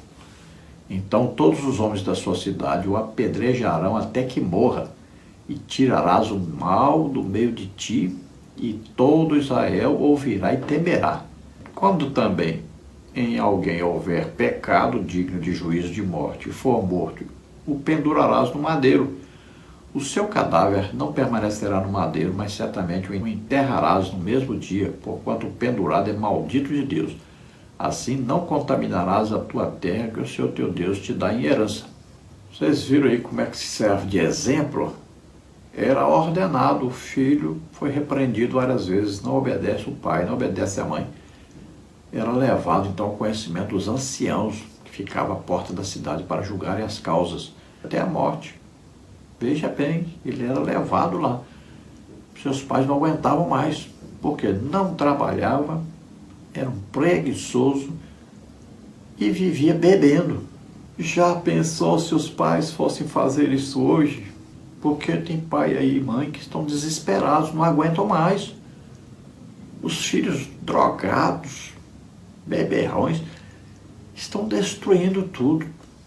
Então todos os homens da sua cidade o apedrejarão até que morra, e tirarás o mal do meio de ti, e todo Israel ouvirá e temerá. Quando também em alguém houver pecado digno de juízo de morte e for morto, o pendurarás no madeiro. O seu cadáver não permanecerá no madeiro, mas certamente o enterrarás no mesmo dia, porquanto o pendurado é maldito de Deus. Assim não contaminarás a tua terra que o Senhor teu Deus te dá em herança. Vocês viram aí como é que se serve de exemplo? Era ordenado, o filho foi repreendido várias vezes, não obedece o pai, não obedece a mãe. Era levado então ao conhecimento dos anciãos, que ficavam à porta da cidade para julgarem as causas, até a morte. Veja bem, ele era levado lá. Seus pais não aguentavam mais, porque não trabalhava, era um preguiçoso e vivia bebendo. Já pensou se os pais fossem fazer isso hoje? Porque tem pai aí e mãe que estão desesperados, não aguentam mais. Os filhos drogados, beberrões, estão destruindo tudo,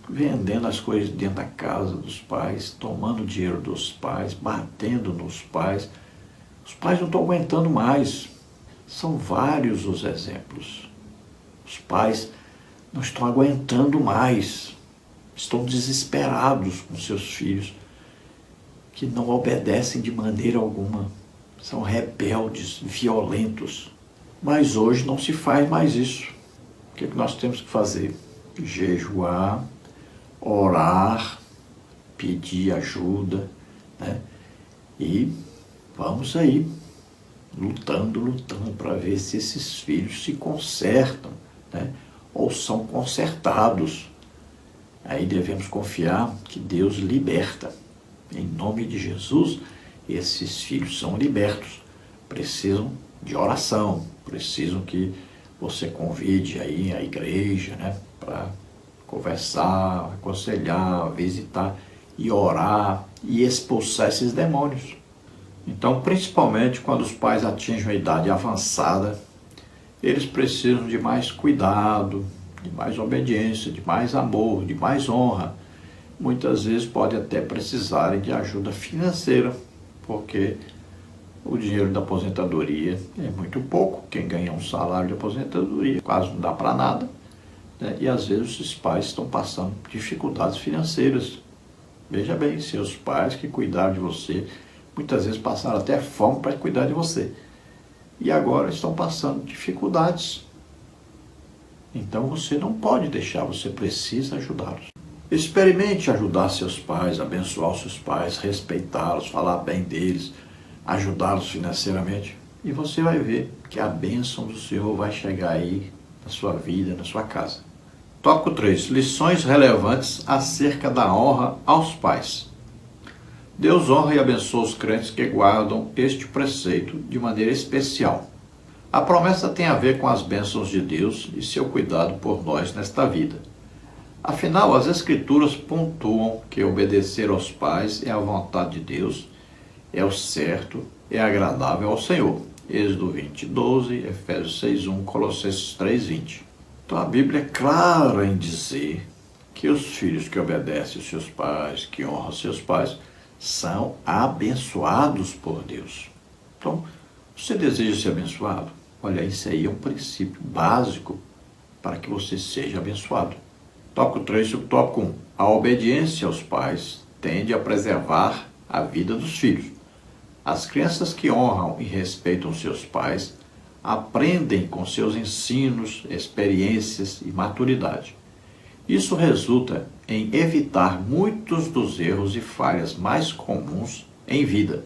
vendendo as coisas dentro da casa dos pais, tomando dinheiro dos pais, batendo nos pais. Os pais não estão aguentando mais. São vários os exemplos. Os pais não estão aguentando mais. Estão desesperados com seus filhos, que não obedecem de maneira alguma. São rebeldes, violentos. Mas hoje não se faz mais isso. O que nós temos que fazer? Jejuar, orar, pedir ajuda, né? E vamos aí, lutando para ver se esses filhos se consertam, né? Ou são consertados. Aí devemos confiar que Deus liberta. Em nome de Jesus, esses filhos são libertos. Precisam de oração, precisam que você convide aí a igreja, né? Para conversar, aconselhar, visitar e orar e expulsar esses demônios. Então, principalmente quando os pais atingem a idade avançada, eles precisam de mais cuidado, de mais obediência, de mais amor, de mais honra. Muitas vezes podem até precisarem de ajuda financeira, porque o dinheiro da aposentadoria é muito pouco. Quem ganha um salário de aposentadoria quase não dá para nada, né? E às vezes os pais estão passando dificuldades financeiras. Veja bem, seus pais que cuidaram de você, muitas vezes passaram até fome para cuidar de você. E agora estão passando dificuldades. Então você não pode deixar, você precisa ajudá-los. Experimente ajudar seus pais, abençoar os seus pais, respeitá-los, falar bem deles, ajudá-los financeiramente. E você vai ver que a bênção do Senhor vai chegar aí na sua vida, na sua casa. Tópico 3. Lições relevantes acerca da honra aos pais. Deus honra e abençoa os crentes que guardam este preceito de maneira especial. A promessa tem a ver com as bênçãos de Deus e seu cuidado por nós nesta vida. Afinal, as Escrituras pontuam que obedecer aos pais é a vontade de Deus, é o certo, é agradável ao Senhor. Êxodo 20:12, Efésios 6:1, Colossenses 3:20. Então a Bíblia é clara em dizer que os filhos que obedecem aos seus pais, que honram seus pais, são abençoados por Deus. Então, você deseja ser abençoado? Olha, isso aí é um princípio básico para que você seja abençoado. Tópico 3, subtópico 1. A obediência aos pais tende a preservar a vida dos filhos. As crianças que honram e respeitam seus pais aprendem com seus ensinos, experiências e maturidade. Isso resulta em evitar muitos dos erros e falhas mais comuns em vida.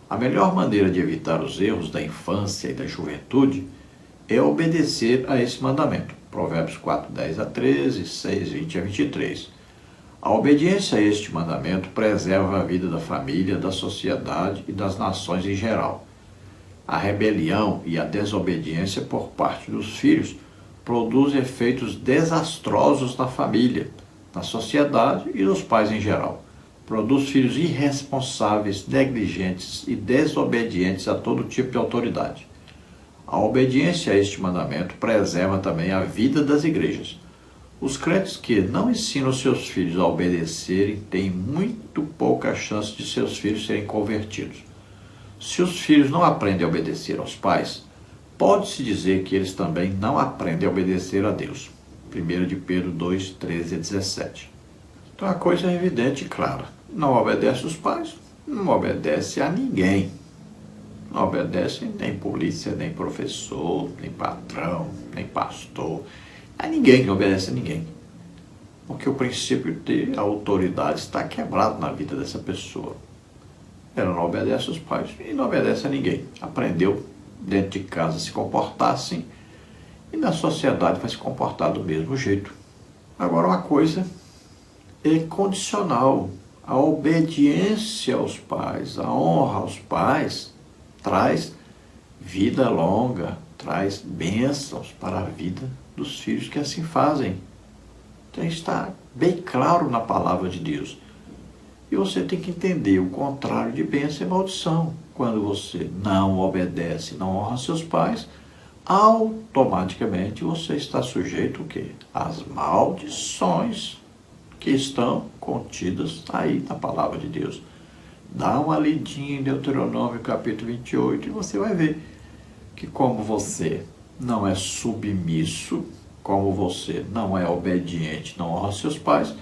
A melhor maneira de evitar os erros da infância e da juventude é obedecer a esse mandamento. Provérbios 4:10-13, 6:20-23. A obediência a este mandamento preserva a vida da família, da sociedade e das nações em geral. A rebelião e a desobediência por parte dos filhos produz efeitos desastrosos na família, na sociedade e nos pais em geral. Produz filhos irresponsáveis, negligentes e desobedientes a todo tipo de autoridade. A obediência a este mandamento preserva também a vida das igrejas. Os crentes que não ensinam seus filhos a obedecerem têm muito pouca chance de seus filhos serem convertidos. Se os filhos não aprendem a obedecer aos pais, pode-se dizer que eles também não aprendem a obedecer a Deus. 1 de Pedro 2:13-17. Então a coisa é evidente e clara. Não obedece aos pais, não obedece a ninguém. Não obedece nem polícia, nem professor, nem patrão, nem pastor. A ninguém, não obedece a ninguém. Porque o princípio de autoridade está quebrado na vida dessa pessoa. Ela não obedece aos pais e não obedece a ninguém. Aprendeu dentro de casa a se comportar assim e na sociedade vai se comportar do mesmo jeito. Agora uma coisa é condicional. A obediência aos pais, a honra aos pais, traz vida longa, traz bênçãos para a vida dos filhos que assim fazem. Então está bem claro na palavra de Deus. E você tem que entender, o contrário de bênção é maldição. Quando você não obedece, não honra seus pais, automaticamente você está sujeito o quê? Às maldições que estão contidas aí na palavra de Deus. Dá uma lidinha em Deuteronômio capítulo 28 e você vai ver que como você não é submisso, como você não é obediente, não honra seus pais,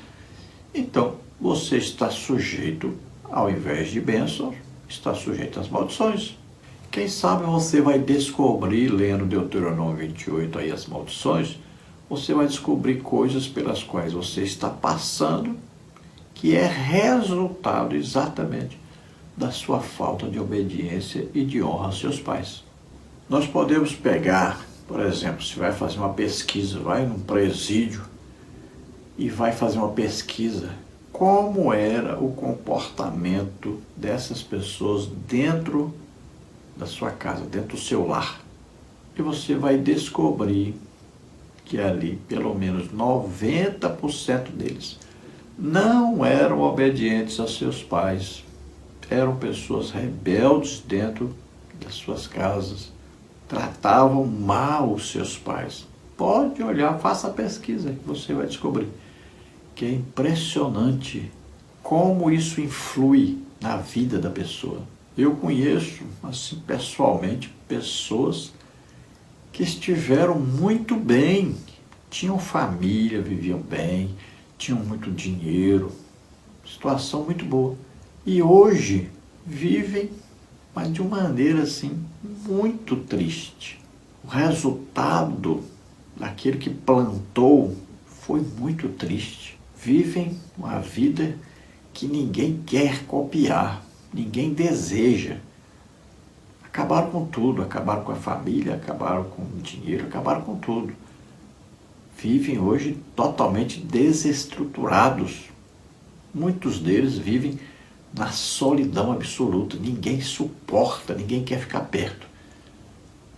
então você está sujeito, ao invés de bênçãos, está sujeito às maldições. Quem sabe você vai descobrir, lendo Deuteronômio 28, aí as maldições, você vai descobrir coisas pelas quais você está passando, que é resultado exatamente da sua falta de obediência e de honra aos seus pais. Nós podemos pegar, por exemplo, se vai fazer uma pesquisa, vai num presídio e vai fazer uma pesquisa, como era o comportamento dessas pessoas dentro da sua casa, dentro do seu lar. E você vai descobrir que ali, pelo menos 90% deles não eram obedientes aos seus pais. Eram pessoas rebeldes dentro das suas casas. Tratavam mal os seus pais. Pode olhar, faça a pesquisa que você vai descobrir. Que é impressionante como isso influi na vida da pessoa. Eu conheço, assim, pessoalmente, pessoas que estiveram muito bem, tinham família, viviam bem, tinham muito dinheiro, situação muito boa. E hoje vivem, mas de uma maneira assim, muito triste. O resultado daquele que plantou foi muito triste. Vivem uma vida que ninguém quer copiar, ninguém deseja. Acabaram com tudo, acabaram com a família, acabaram com o dinheiro, acabaram com tudo. Vivem hoje totalmente desestruturados. Muitos deles vivem na solidão absoluta. Ninguém suporta, ninguém quer ficar perto.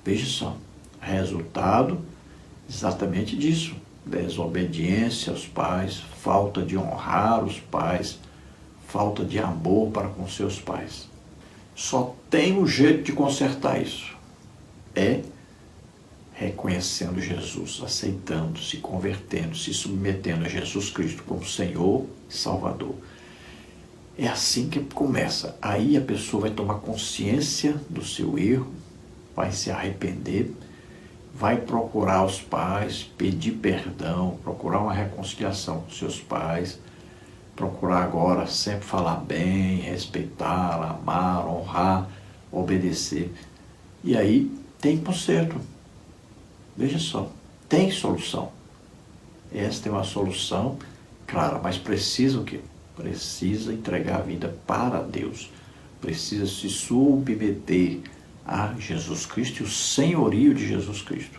Veja só, resultado exatamente disso. Desobediência aos pais, falta de honrar os pais, falta de amor para com seus pais. Só tem um jeito de consertar isso. É reconhecendo Jesus, aceitando, se convertendo, se submetendo a Jesus Cristo como Senhor e Salvador. É assim que começa. Aí a pessoa vai tomar consciência do seu erro, vai se arrepender, vai procurar os pais, pedir perdão, procurar uma reconciliação com seus pais, procurar agora sempre falar bem, respeitar, amar, honrar, obedecer. E aí tem conserto. Veja só, tem solução. Esta é uma solução, claro, mas precisa o quê? Precisa entregar a vida para Deus. Precisa se submeter a Jesus Cristo e o senhorio de Jesus Cristo.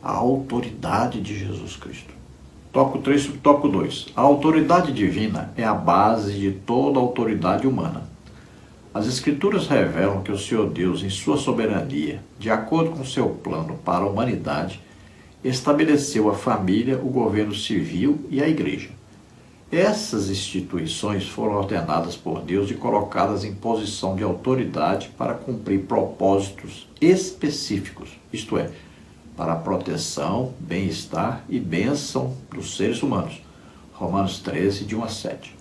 A autoridade de Jesus Cristo. Tópico 3, tópico 2. A autoridade divina é a base de toda autoridade humana. As Escrituras revelam que o Senhor Deus, em sua soberania, de acordo com seu plano para a humanidade, estabeleceu a família, o governo civil e a igreja. Essas instituições foram ordenadas por Deus e colocadas em posição de autoridade para cumprir propósitos específicos, isto é, para a proteção, bem-estar e bênção dos seres humanos. Romanos 13, de 1 a 7.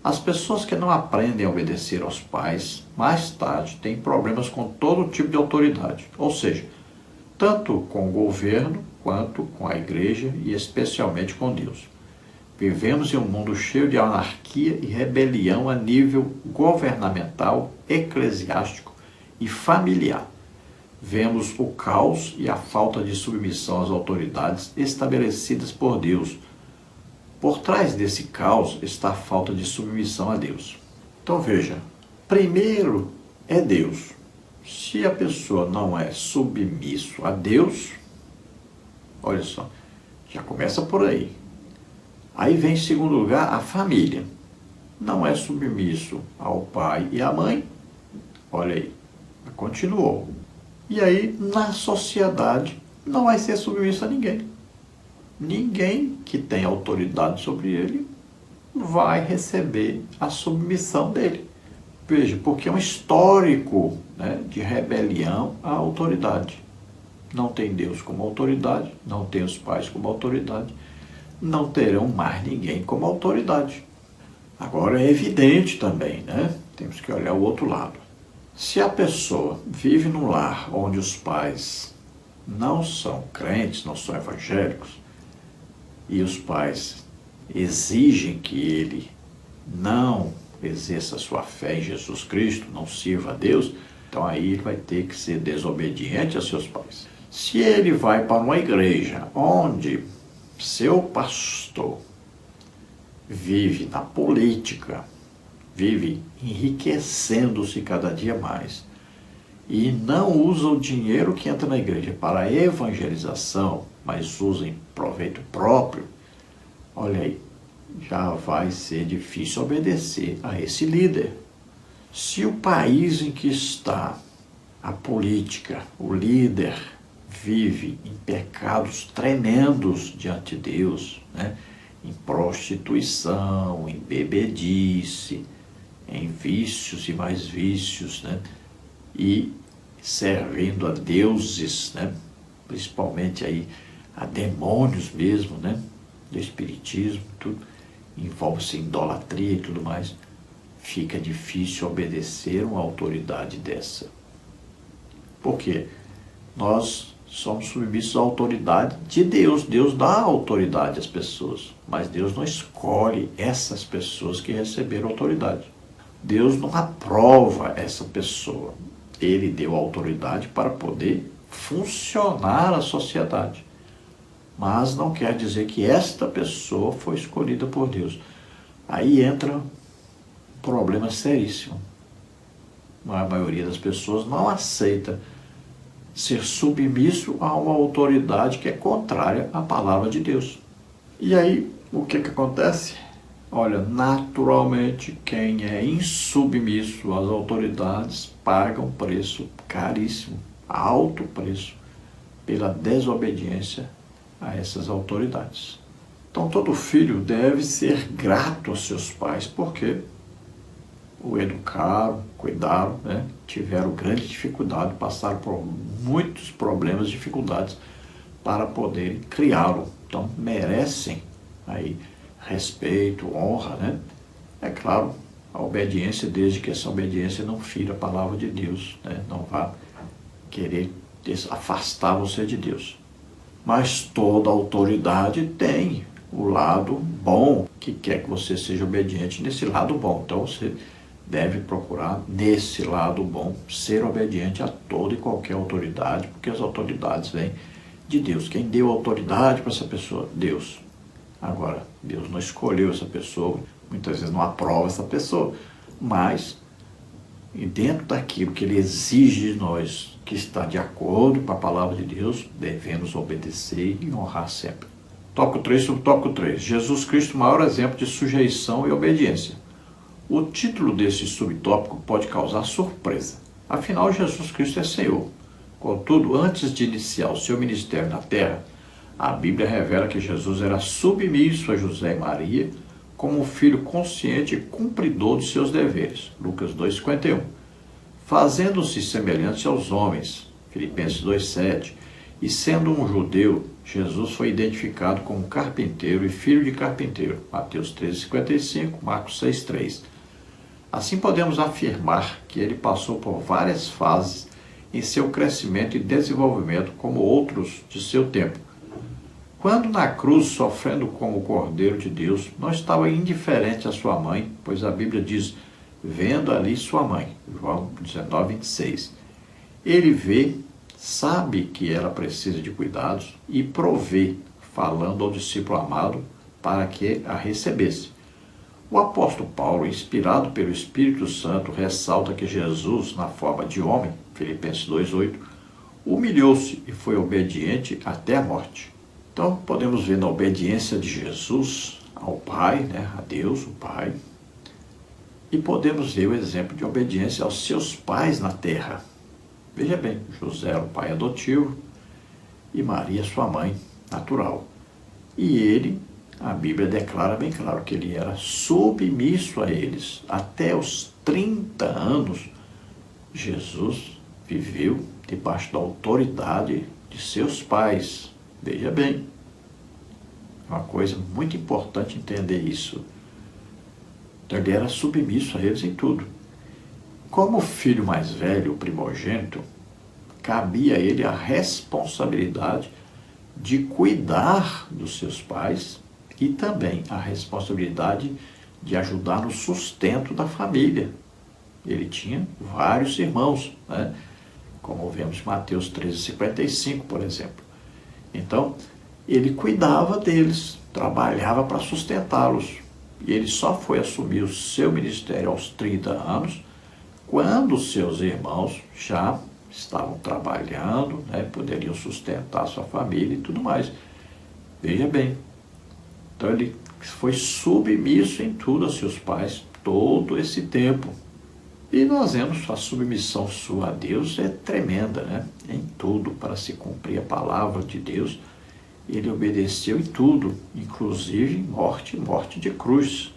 As pessoas que não aprendem a obedecer aos pais, mais tarde, têm problemas com todo tipo de autoridade, ou seja, tanto com o governo quanto com a igreja e especialmente com Deus. Vivemos em um mundo cheio de anarquia e rebelião a nível governamental, eclesiástico e familiar. Vemos o caos e a falta de submissão às autoridades estabelecidas por Deus. Por trás desse caos está a falta de submissão a Deus. Então veja, primeiro é Deus. Se a pessoa não é submisso a Deus, olha só, já começa por aí. Aí vem em segundo lugar a família. Não é submisso ao pai e à mãe, olha aí, continuou. E aí, na sociedade, não vai ser submisso a ninguém. Ninguém que tem autoridade sobre ele vai receber a submissão dele. Veja, porque é um histórico, né, de rebelião à autoridade. Não tem Deus como autoridade, não tem os pais como autoridade, não terão mais ninguém como autoridade. Agora é evidente também, né? Temos que olhar o outro lado. Se a pessoa vive num lar onde os pais não são crentes, não são evangélicos, e os pais exigem que ele não exerça sua fé em Jesus Cristo, não sirva a Deus, então aí ele vai ter que ser desobediente a seus pais. Se ele vai para uma igreja onde seu pastor vive na política, vive enriquecendo-se cada dia mais, e não usa o dinheiro que entra na igreja para a evangelização, mas usa em proveito próprio, olha aí, já vai ser difícil obedecer a esse líder. Se o país em que está a política, o líder, vive em pecados tremendos diante de Deus, né? Em prostituição, em bebedice, em vícios e mais vícios, né? E servindo a deuses, né? Principalmente aí a demônios mesmo, né? Do espiritismo, tudo, envolve-se em idolatria e tudo mais, fica difícil obedecer uma autoridade dessa. Por quê? Nós somos submissos à autoridade de Deus. Deus dá autoridade às pessoas, mas Deus não escolhe essas pessoas que receberam autoridade. Deus não aprova essa pessoa. Ele deu autoridade para poder funcionar a sociedade. Mas não quer dizer que esta pessoa foi escolhida por Deus. Aí entra um problema seríssimo. A maioria das pessoas não aceita ser submisso a uma autoridade que é contrária à palavra de Deus. E aí, o que acontece? Olha, naturalmente, quem é insubmisso às autoridades paga um preço caríssimo, alto preço, pela desobediência a essas autoridades. Então, todo filho deve ser grato aos seus pais, porque o educaram, cuidaram, né? Tiveram grande dificuldade, passaram por muitos problemas, dificuldades para poderem criá-lo. Então, merecem aí respeito, honra, né? É claro, a obediência, desde que essa obediência não fira a palavra de Deus, né? Não vá querer afastar você de Deus. Mas toda autoridade tem o lado bom, que quer que você seja obediente nesse lado bom. Então você deve procurar, nesse lado bom, ser obediente a toda e qualquer autoridade, porque as autoridades vêm de Deus. Quem deu autoridade para essa pessoa? Deus. Agora, Deus não escolheu essa pessoa, muitas vezes não aprova essa pessoa, mas e dentro daquilo que Ele exige de nós, que está de acordo com a palavra de Deus, devemos obedecer e honrar sempre. Tópico 3 sobre tópico 3. Jesus Cristo, o maior exemplo de sujeição e obediência. O título desse subtópico pode causar surpresa. Afinal, Jesus Cristo é Senhor. Contudo, antes de iniciar o seu ministério na terra, a Bíblia revela que Jesus era submisso a José e Maria, como um filho consciente e cumpridor de seus deveres. Lucas 2,51. Fazendo-se semelhante aos homens. Filipenses 2,7. E sendo um judeu, Jesus foi identificado como carpinteiro e filho de carpinteiro. Mateus 13,55, Marcos 6,3. Assim podemos afirmar que ele passou por várias fases em seu crescimento e desenvolvimento como outros de seu tempo. Quando na cruz, sofrendo como Cordeiro de Deus, não estava indiferente à sua mãe, pois a Bíblia diz, vendo ali sua mãe, João 19,26. Ele vê, sabe que ela precisa de cuidados e provê, falando ao discípulo amado para que a recebesse. O apóstolo Paulo, inspirado pelo Espírito Santo, ressalta que Jesus, na forma de homem, Filipenses 2,8, humilhou-se e foi obediente até a morte. Então, podemos ver na obediência de Jesus ao Pai, né, a Deus, o Pai, e podemos ver o exemplo de obediência aos seus pais na terra. Veja bem, José era o pai adotivo e Maria sua mãe natural. E ele a Bíblia declara bem claro que ele era submisso a eles. Até os 30 anos, Jesus viveu debaixo da autoridade de seus pais. Veja bem, é uma coisa muito importante entender isso. Então ele era submisso a eles em tudo. Como filho mais velho, o primogênito, cabia a ele a responsabilidade de cuidar dos seus pais e também a responsabilidade de ajudar no sustento da família. Ele tinha vários irmãos, né? Como vemos em Mateus 13:55, por exemplo. Então, ele cuidava deles, trabalhava para sustentá-los. E ele só foi assumir o seu ministério aos 30 anos, quando os seus irmãos já estavam trabalhando, né, poderiam sustentar sua família e tudo mais. Veja bem, então ele foi submisso em tudo a seus pais todo esse tempo. E nós vemos a submissão sua a Deus é tremenda, né? Em tudo, para se cumprir a palavra de Deus, ele obedeceu em tudo, inclusive em morte de cruz.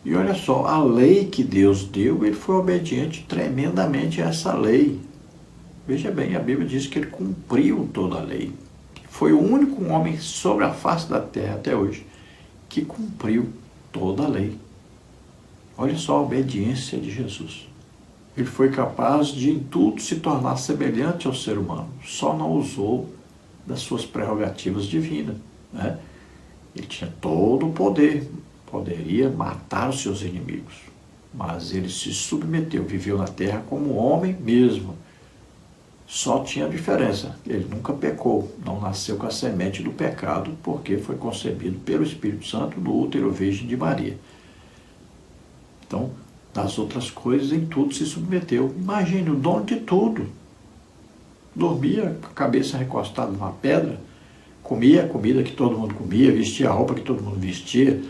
E olha só, a lei que Deus deu, ele foi obediente tremendamente a essa lei. Veja bem, a Bíblia diz que ele cumpriu toda a lei. Foi o único homem sobre a face da terra até hoje que cumpriu toda a lei. Olha só a obediência de Jesus. Ele foi capaz de em tudo se tornar semelhante ao ser humano, só não usou das suas prerrogativas divinas, né? Ele tinha todo o poder, poderia matar os seus inimigos, mas ele se submeteu, viveu na terra como homem mesmo. Só tinha diferença, ele nunca pecou, não nasceu com a semente do pecado, porque foi concebido pelo Espírito Santo no útero virgem de Maria. Então, das outras coisas, em tudo se submeteu. Imagine, o dono de tudo. Dormia com a cabeça recostada numa pedra, comia a comida que todo mundo comia, vestia a roupa que todo mundo vestia,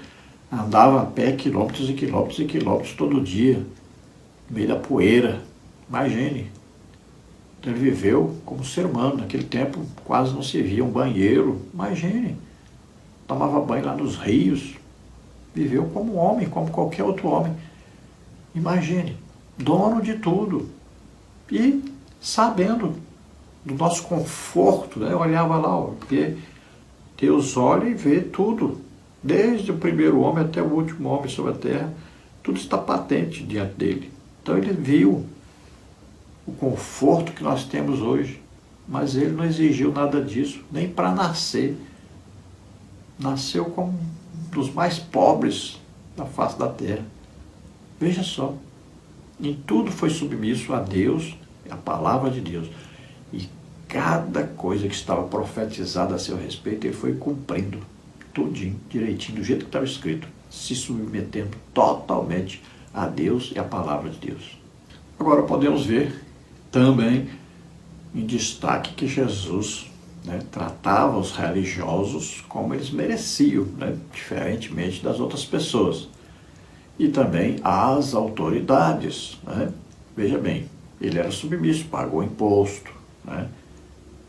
andava a pé quilômetros e quilômetros e quilômetros todo dia, no meio da poeira. Imagine. Então, ele viveu como ser humano. Naquele tempo quase não se via um banheiro. Imagine. Tomava banho lá nos rios. Viveu como um homem, como qualquer outro homem. Imagine. Dono de tudo. E sabendo do nosso conforto, né? Eu olhava lá, ó, porque Deus olha e vê tudo. Desde o primeiro homem até o último homem sobre a terra. Tudo está patente diante dele. Então ele viu o conforto que nós temos hoje, mas ele não exigiu nada disso, nem para nascer. Nasceu como um dos mais pobres da face da terra. Veja só, em tudo foi submisso a Deus, a palavra de Deus. E cada coisa que estava profetizada a seu respeito, ele foi cumprindo tudinho, direitinho, do jeito que estava escrito, se submetendo totalmente a Deus e a palavra de Deus. Agora podemos ver também em destaque que Jesus, né, tratava os religiosos como eles mereciam, né, diferentemente das outras pessoas. E também as autoridades, né? Veja bem, ele era submisso, pagou imposto, né,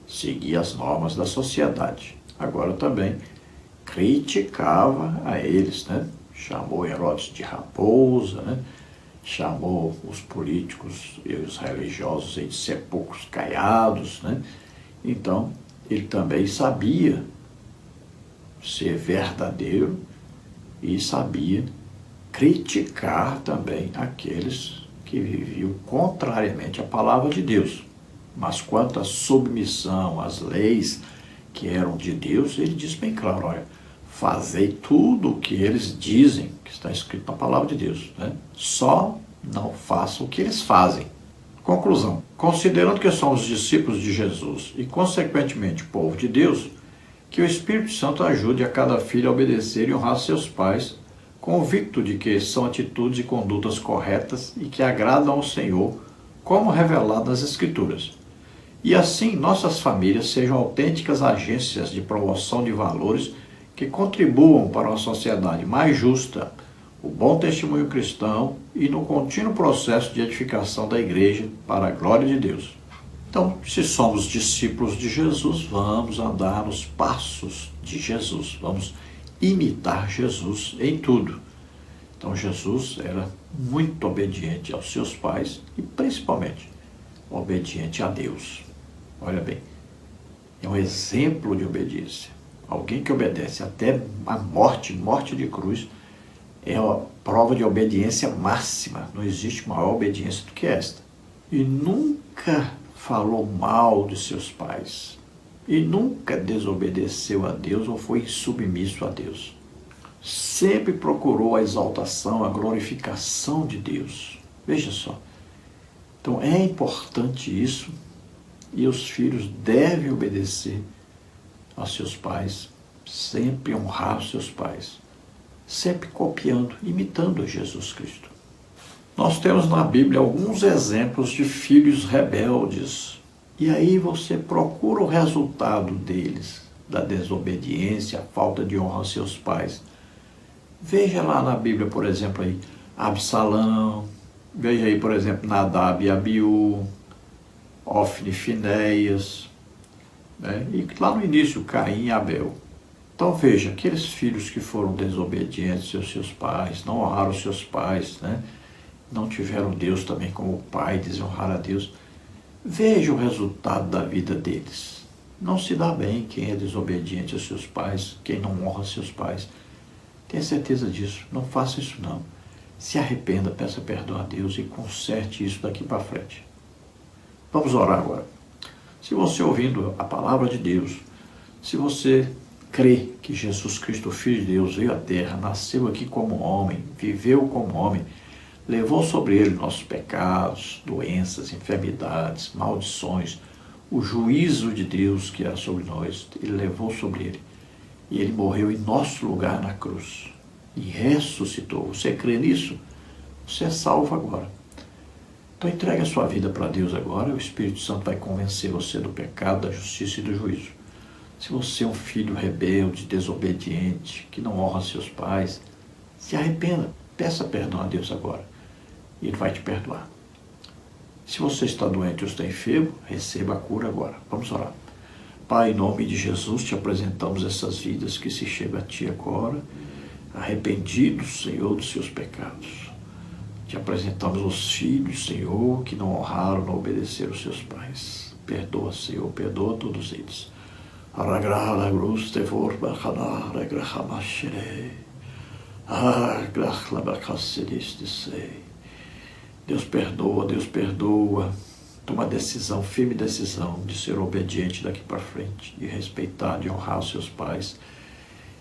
seguia as normas da sociedade. Agora também criticava a eles, né? Chamou Herodes de raposa, né? Chamou os políticos e os religiosos de sepulcros caiados, né? Então, ele também sabia ser verdadeiro e sabia criticar também aqueles que viviam contrariamente à palavra de Deus. Mas quanto à submissão às leis que eram de Deus, ele diz bem claro, olha, fazei tudo o que eles dizem, que está escrito na palavra de Deus, né? Só não façam o que eles fazem. Conclusão. Considerando que somos discípulos de Jesus e, consequentemente, povo de Deus, que o Espírito Santo ajude a cada filho a obedecer e honrar seus pais, convicto de que são atitudes e condutas corretas e que agradam ao Senhor, como revelado nas Escrituras. E assim, nossas famílias sejam autênticas agências de promoção de valores que contribuam para uma sociedade mais justa, o bom testemunho cristão e no contínuo processo de edificação da igreja para a glória de Deus. Então, se somos discípulos de Jesus, vamos andar nos passos de Jesus, vamos imitar Jesus em tudo. Então Jesus era muito obediente aos seus pais e principalmente obediente a Deus. Olha bem, é um exemplo de obediência. Alguém que obedece até a morte de cruz, é a prova de obediência máxima. Não existe maior obediência do que esta. E nunca falou mal de seus pais. E nunca desobedeceu a Deus ou foi insubmisso a Deus. Sempre procurou a exaltação, a glorificação de Deus. Veja só. Então é importante isso, e os filhos devem obedecer aos seus pais, sempre honrar os seus pais, sempre copiando, imitando a Jesus Cristo. Nós temos na Bíblia alguns exemplos de filhos rebeldes, e aí você procura o resultado deles, da desobediência, a falta de honra aos seus pais. Veja lá na Bíblia, por exemplo, aí, Absalão, veja aí, por exemplo, Nadab e Abiú, Ofni e Finéias, né? E lá no início, Caim e Abel. Então veja, aqueles filhos que foram desobedientes aos seus pais, não honraram os seus pais, né? Não tiveram Deus também como pai, desonraram a Deus. Veja o resultado da vida deles. Não se dá bem quem é desobediente aos seus pais, quem não honra seus pais. Tenha certeza disso, não faça isso não. Se arrependa, peça perdão a Deus e conserte isso daqui para frente. Vamos orar agora. Se você ouvindo a palavra de Deus, se você crê que Jesus Cristo, Filho de Deus, veio à terra, nasceu aqui como homem, viveu como homem, levou sobre ele nossos pecados, doenças, enfermidades, maldições, o juízo de Deus que era sobre nós, ele levou sobre ele. E ele morreu em nosso lugar na cruz. E ressuscitou. Você crê nisso? Você é salvo agora. Então entregue a sua vida para Deus agora. O Espírito Santo vai convencer você do pecado, da justiça e do juízo. Se você é um filho rebelde, desobediente, que não honra seus pais, se arrependa. Peça perdão a Deus agora. E Ele vai te perdoar. Se você está doente ou está enfermo, receba a cura agora. Vamos orar. Pai, em nome de Jesus, te apresentamos essas vidas que se chegam a Ti agora, arrependidos, Senhor, dos seus pecados. Te apresentamos os filhos, Senhor, que não honraram, não obedeceram aos seus pais. Perdoa, Senhor, perdoa todos eles. Deus perdoa, Deus perdoa. Toma decisão, firme decisão de ser obediente daqui para frente, de respeitar, de honrar os seus pais.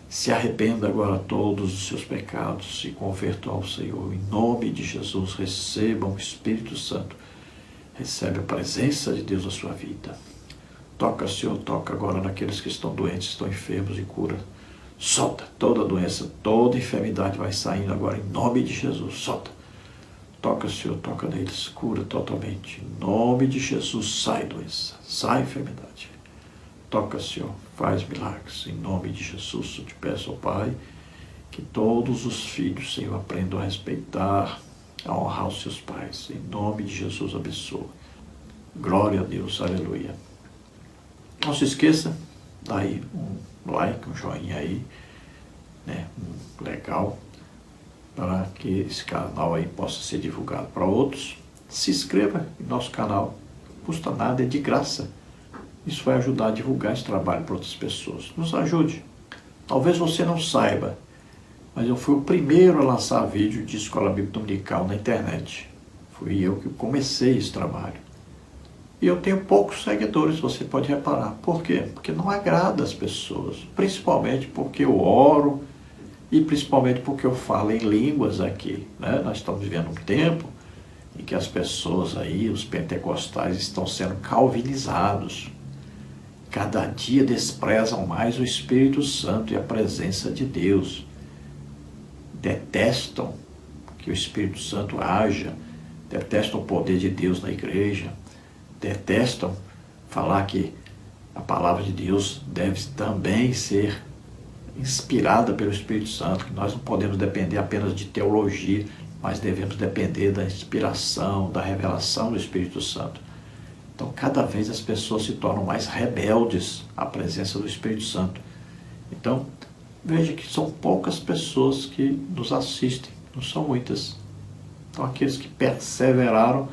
Se arrependa agora todos os seus pecados, se converta ao Senhor. Em nome de Jesus, receba o Espírito Santo. Recebe a presença de Deus na sua vida. Toca, Senhor, toca agora naqueles que estão doentes, estão enfermos e cura. Solta toda doença, toda enfermidade vai saindo agora em nome de Jesus. Solta. Toca, Senhor, toca neles, cura totalmente. Em nome de Jesus, sai doença, sai enfermidade. Toca, Senhor, faz milagres. Em nome de Jesus, eu te peço, ó Pai, que todos os filhos, Senhor, aprendam a respeitar, a honrar os seus pais. Em nome de Jesus, abençoa. Glória a Deus, aleluia. Não se esqueça, dá aí um like, um joinha aí, né, legal, para que esse canal aí possa ser divulgado para outros. Se inscreva em nosso canal, não custa nada, é de graça. Isso vai ajudar a divulgar esse trabalho para outras pessoas. Nos ajude. Talvez você não saiba, mas eu fui o primeiro a lançar vídeo de Escola Bíblica Dominical na internet. Fui eu que comecei esse trabalho. E eu tenho poucos seguidores, você pode reparar. Por quê? Porque não agrada as pessoas, principalmente porque eu oro, e principalmente porque eu falo em línguas aqui, né? Nós estamos vivendo um tempo em que as pessoas aí, os pentecostais, estão sendo calvinizados. Cada dia desprezam mais o Espírito Santo e a presença de Deus. Detestam que o Espírito Santo haja, detestam o poder de Deus na igreja, detestam falar que a palavra de Deus deve também ser inspirada pelo Espírito Santo, que nós não podemos depender apenas de teologia, mas devemos depender da inspiração, da revelação do Espírito Santo. Então, cada vez as pessoas se tornam mais rebeldes à presença do Espírito Santo. Então, veja que são poucas pessoas que nos assistem, não são muitas. Então, aqueles que perseveraram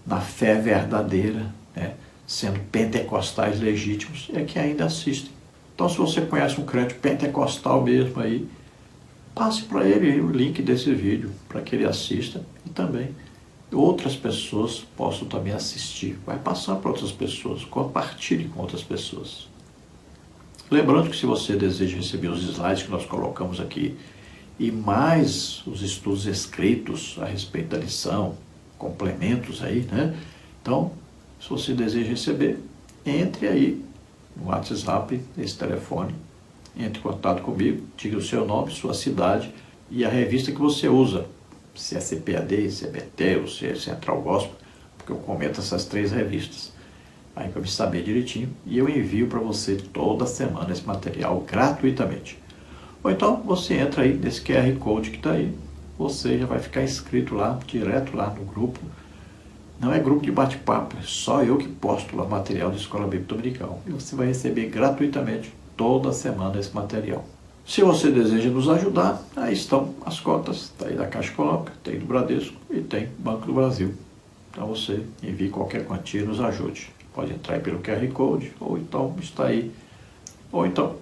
na fé verdadeira, né, sendo pentecostais legítimos, é que ainda assistem. Então, se você conhece um crente pentecostal mesmo aí, passe para ele o link desse vídeo, para que ele assista e também outras pessoas possam também assistir. Vai passar para outras pessoas, compartilhe com outras pessoas. Lembrando que se você deseja receber os slides que nós colocamos aqui e mais os estudos escritos a respeito da lição, complementos aí, né? Então, se você deseja receber, entre aí no WhatsApp, esse telefone, entre em contato comigo, diga o seu nome, sua cidade e a revista que você usa. Se é CPAD, se é Betel, se é Central Gospel, porque eu comento essas 3 revistas. Aí para me saber direitinho, e eu envio para você toda semana esse material gratuitamente. Ou então você entra aí nesse QR Code que está aí, você já vai ficar inscrito lá, direto lá no grupo. Não é grupo de bate-papo, é só eu que posto lá material da Escola Bíblica Dominical. E você vai receber gratuitamente toda semana esse material. Se você deseja nos ajudar, aí estão as cotas, está aí da Caixa Econômica, tem do Bradesco e tem Banco do Brasil. Então você envie qualquer quantia e nos ajude. Pode entrar aí pelo QR Code, ou então está aí, ou então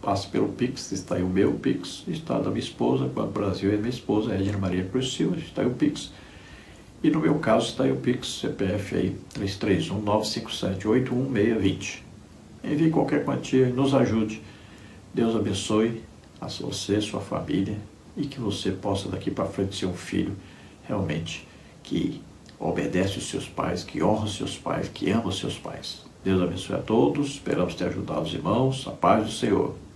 passe pelo Pix, está aí o meu Pix, está da minha esposa, Banco do Brasil é minha esposa, Edna Maria Cruz Silva, está aí o Pix. E no meu caso está aí o Pix, CPF aí, 331-957-81620. Envie qualquer quantia e nos ajude. Deus abençoe a você, sua família, e que você possa daqui para frente ser um filho realmente que obedece os seus pais, que honra os seus pais, que ama os seus pais. Deus abençoe a todos, esperamos ter ajudado os irmãos, a paz do Senhor.